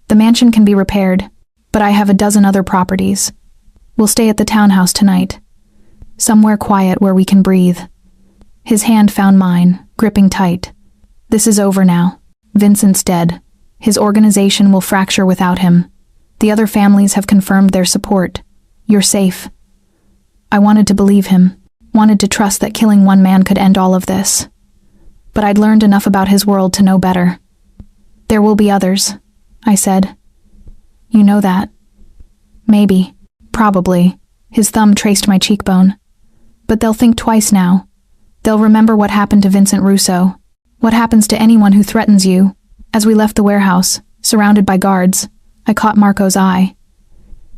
The mansion can be repaired, but I have a dozen other properties. We'll stay at the townhouse tonight. Somewhere quiet where we can breathe. His hand found mine, gripping tight. This is over now. Vincent's dead. His organization will fracture without him. The other families have confirmed their support. You're safe. I wanted to believe him, wanted to trust that killing one man could end all of this. But I'd learned enough about his world to know better. There will be others, I said. You know that. Maybe. Probably. His thumb traced my cheekbone. But they'll think twice now. They'll remember what happened to Vincent Russo. What happens to anyone who threatens you. As we left the warehouse, surrounded by guards, I caught Marco's eye.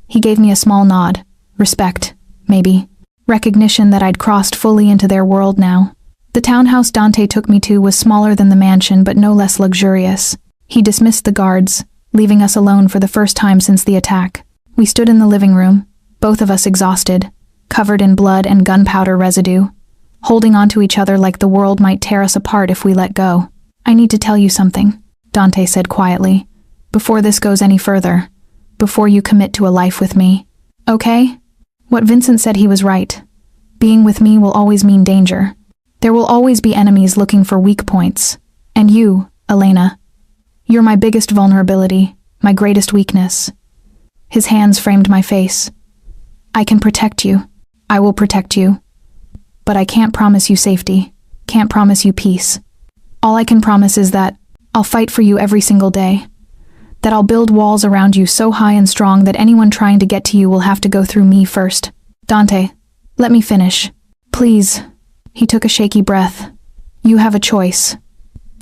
He gave me a small nod. Respect, maybe. Recognition that I'd crossed fully into their world now. The townhouse Dante took me to was smaller than the mansion but no less luxurious. He dismissed the guards, leaving us alone for the first time since the attack. We stood in the living room, both of us exhausted, covered in blood and gunpowder residue, holding onto each other like the world might tear us apart if we let go. I need to tell you something, Dante said quietly, before this goes any further, before you commit to a life with me. Okay? What Vincent said, he was right. Being with me will always mean danger. There will always be enemies looking for weak points. And you, Elena, you're my biggest vulnerability, my greatest weakness. His hands framed my face. I can protect you. I will protect you. But I can't promise you safety, can't promise you peace. All I can promise is that I'll fight for you every single day. That I'll build walls around you so high and strong that anyone trying to get to you will have to go through me first. Dante, let me finish. Please. He took a shaky breath. You have a choice.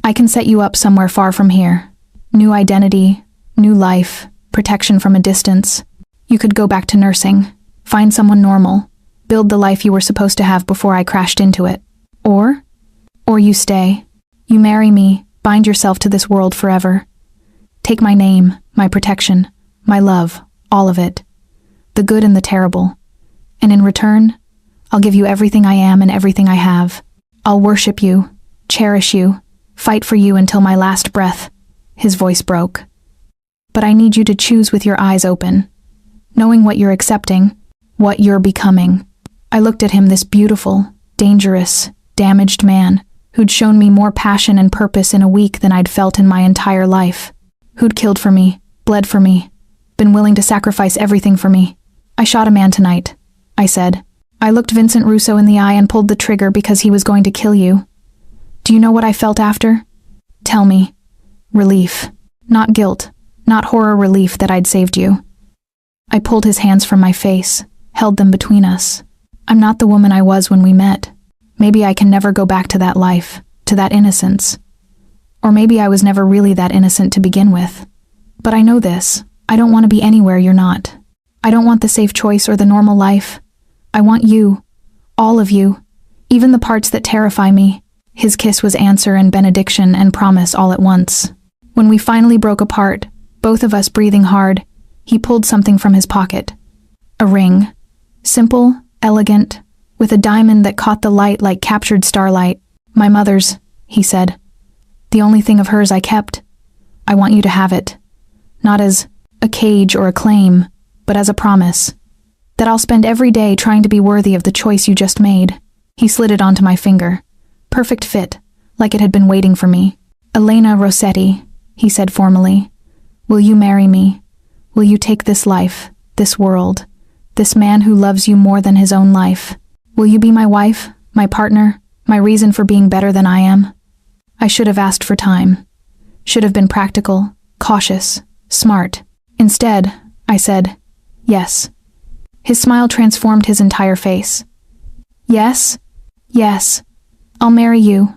I can set you up somewhere far from here. New identity, new life, protection from a distance. You could go back to nursing, find someone normal, build the life you were supposed to have before I crashed into it. Or you stay. You marry me, bind yourself to this world forever. Take my name, my protection, my love, all of it. The good and the terrible. And in return, I'll give you everything I am and everything I have. I'll worship you, cherish you, fight for you until my last breath. His voice broke. But I need you to choose with your eyes open, knowing what you're accepting, what you're becoming. I looked at him, this beautiful, dangerous, damaged man, who'd shown me more passion and purpose in a week than I'd felt in my entire life. Who'd killed for me, bled for me, been willing to sacrifice everything for me. I shot a man tonight, I said. I looked Vincent Russo in the eye and pulled the trigger because he was going to kill you. Do you know what I felt after? Tell me. Relief. Not guilt. Not horror, relief that I'd saved you. I pulled his hands from my face, held them between us. I'm not the woman I was when we met. Maybe I can never go back to that life, to that innocence. Or maybe I was never really that innocent to begin with. But I know this. I don't want to be anywhere you're not. I don't want the safe choice or the normal life. I want you. All of you. Even the parts that terrify me. His kiss was answer and benediction and promise all at once. When we finally broke apart, both of us breathing hard, he pulled something from his pocket. A ring. Simple, elegant, with a diamond that caught the light like captured starlight. My mother's, he said. The only thing of hers I kept. I want you to have it. Not as a cage or a claim, but as a promise. That I'll spend every day trying to be worthy of the choice you just made. He slid it onto my finger. Perfect fit, like it had been waiting for me. Elena Rossetti, he said formally. Will you marry me? Will you take this life, this world, this man who loves you more than his own life? Will you be my wife, my partner, my reason for being better than I am? I should have asked for time. Should have been practical, cautious, smart. Instead, I said, yes. His smile transformed his entire face. Yes? Yes. I'll marry you.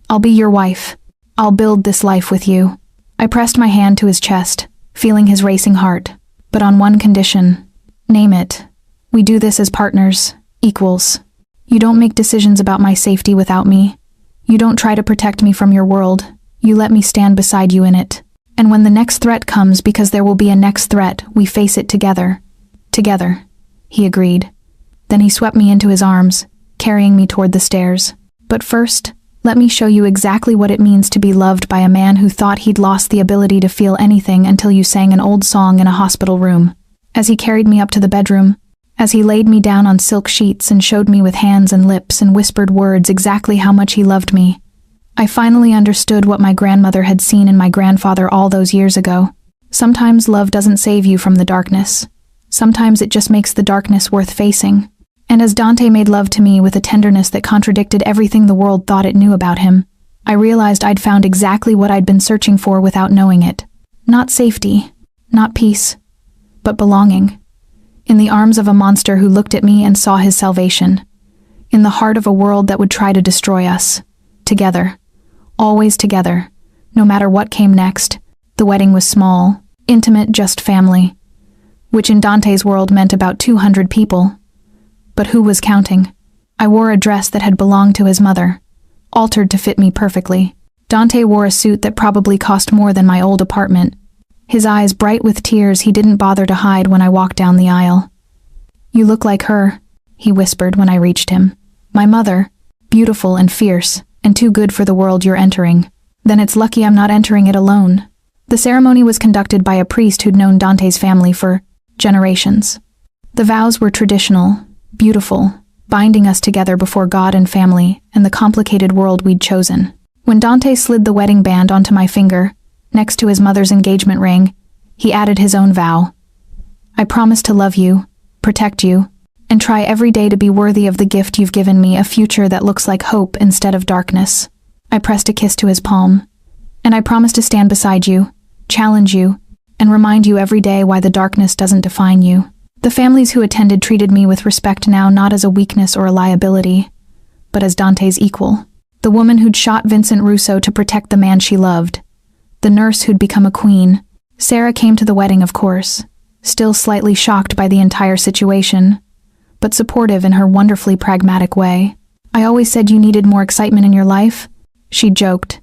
I'll be your wife. I'll build this life with you. I pressed my hand to his chest, feeling his racing heart, but on one condition. Name it. We do this as partners, equals. You don't make decisions about my safety without me. You don't try to protect me from your world. You let me stand beside you in it. And when the next threat comes, because there will be a next threat, we face it together. Together, he agreed. Then he swept me into his arms, carrying me toward the stairs. But first, let me show you exactly what it means to be loved by a man who thought he'd lost the ability to feel anything until you sang an old song in a hospital room. As he carried me up to the bedroom, as he laid me down on silk sheets and showed me with hands and lips and whispered words exactly how much he loved me, I finally understood what my grandmother had seen in my grandfather all those years ago. Sometimes love doesn't save you from the darkness. Sometimes it just makes the darkness worth facing. And as Dante made love to me with a tenderness that contradicted everything the world thought it knew about him, I realized I'd found exactly what I'd been searching for without knowing it. Not safety, not peace, but belonging. In the arms of a monster who looked at me and saw his salvation. In the heart of a world that would try to destroy us. Together. Always together. No matter what came next. The wedding was small, intimate, just family. Which in Dante's world meant about 200 people. But who was counting? I wore a dress that had belonged to his mother. Altered to fit me perfectly. Dante wore a suit that probably cost more than my old apartment. His eyes bright with tears he didn't bother to hide when I walked down the aisle. You look like her, he whispered when I reached him. My mother, beautiful and fierce, and too good for the world you're entering. Then it's lucky I'm not entering it alone. The ceremony was conducted by a priest who'd known Dante's family for generations. The vows were traditional, beautiful, binding us together before God and family and the complicated world we'd chosen. When Dante slid the wedding band onto my finger, next to his mother's engagement ring, he added his own vow. I promise to love you, protect you, and try every day to be worthy of the gift you've given me, a future that looks like hope instead of darkness. I pressed a kiss to his palm. And I promise to stand beside you, challenge you, and remind you every day why the darkness doesn't define you. The families who attended treated me with respect now, not as a weakness or a liability, but as Dante's equal. The woman who'd shot Vincent Russo to protect the man she loved. The nurse who'd become a queen. Sarah came to the wedding, of course, still slightly shocked by the entire situation, but supportive in her wonderfully pragmatic way. I always said you needed more excitement in your life, she joked.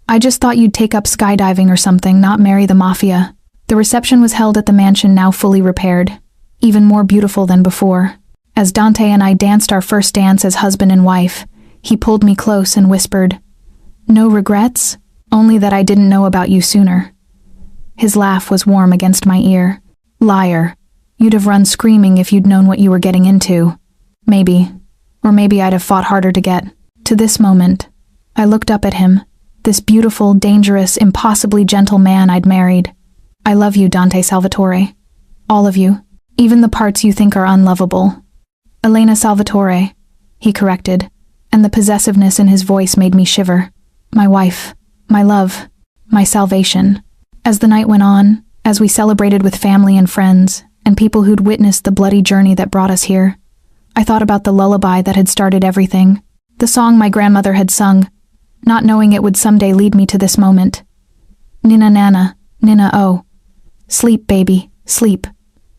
I just thought you'd take up skydiving or something, not marry the Mafia. The reception was held at the mansion, now fully repaired, even more beautiful than before. As Dante and I danced our first dance as husband and wife, he pulled me close and whispered, "No regrets? Only that I didn't know about you sooner." His laugh was warm against my ear. Liar. You'd have run screaming if you'd known what you were getting into. Maybe. Or maybe I'd have fought harder to get to this moment. I looked up at him, this beautiful, dangerous, impossibly gentle man I'd married. I love you, Dante Salvatore. All of you. Even the parts you think are unlovable. Elena Salvatore, he corrected, and the possessiveness in his voice made me shiver. My wife, my love, my salvation. As the night went on, as we celebrated with family and friends, and people who'd witnessed the bloody journey that brought us here, I thought about the lullaby that had started everything, the song my grandmother had sung, not knowing it would someday lead me to this moment. Nina nana, nina oh. Sleep, baby, sleep.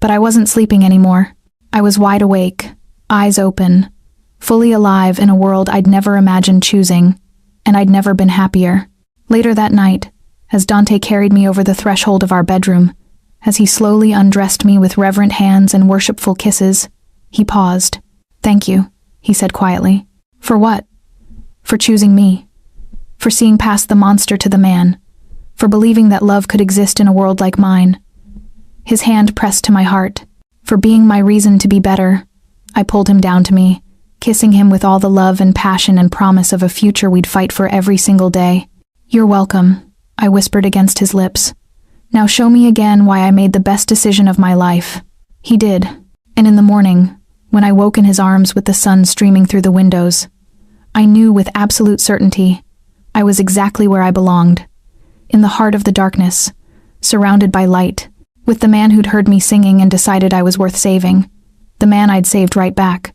But I wasn't sleeping anymore. I was wide awake, eyes open, fully alive in a world I'd never imagined choosing, and I'd never been happier. Later that night, as Dante carried me over the threshold of our bedroom, as he slowly undressed me with reverent hands and worshipful kisses, he paused. "Thank you," he said quietly. "For what?" "For choosing me. For seeing past the monster to the man. For believing that love could exist in a world like mine." His hand pressed to my heart. "For being my reason to be better." I pulled him down to me, kissing him with all the love and passion and promise of a future we'd fight for every single day. "You're welcome," I whispered against his lips. "Now show me again why I made the best decision of my life." He did, and in the morning, when I woke in his arms with the sun streaming through the windows, I knew with absolute certainty I was exactly where I belonged, in the heart of the darkness, surrounded by light, with the man who'd heard me singing and decided I was worth saving. The man I'd saved right back.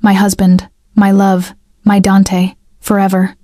My husband, my love, my Dante, forever.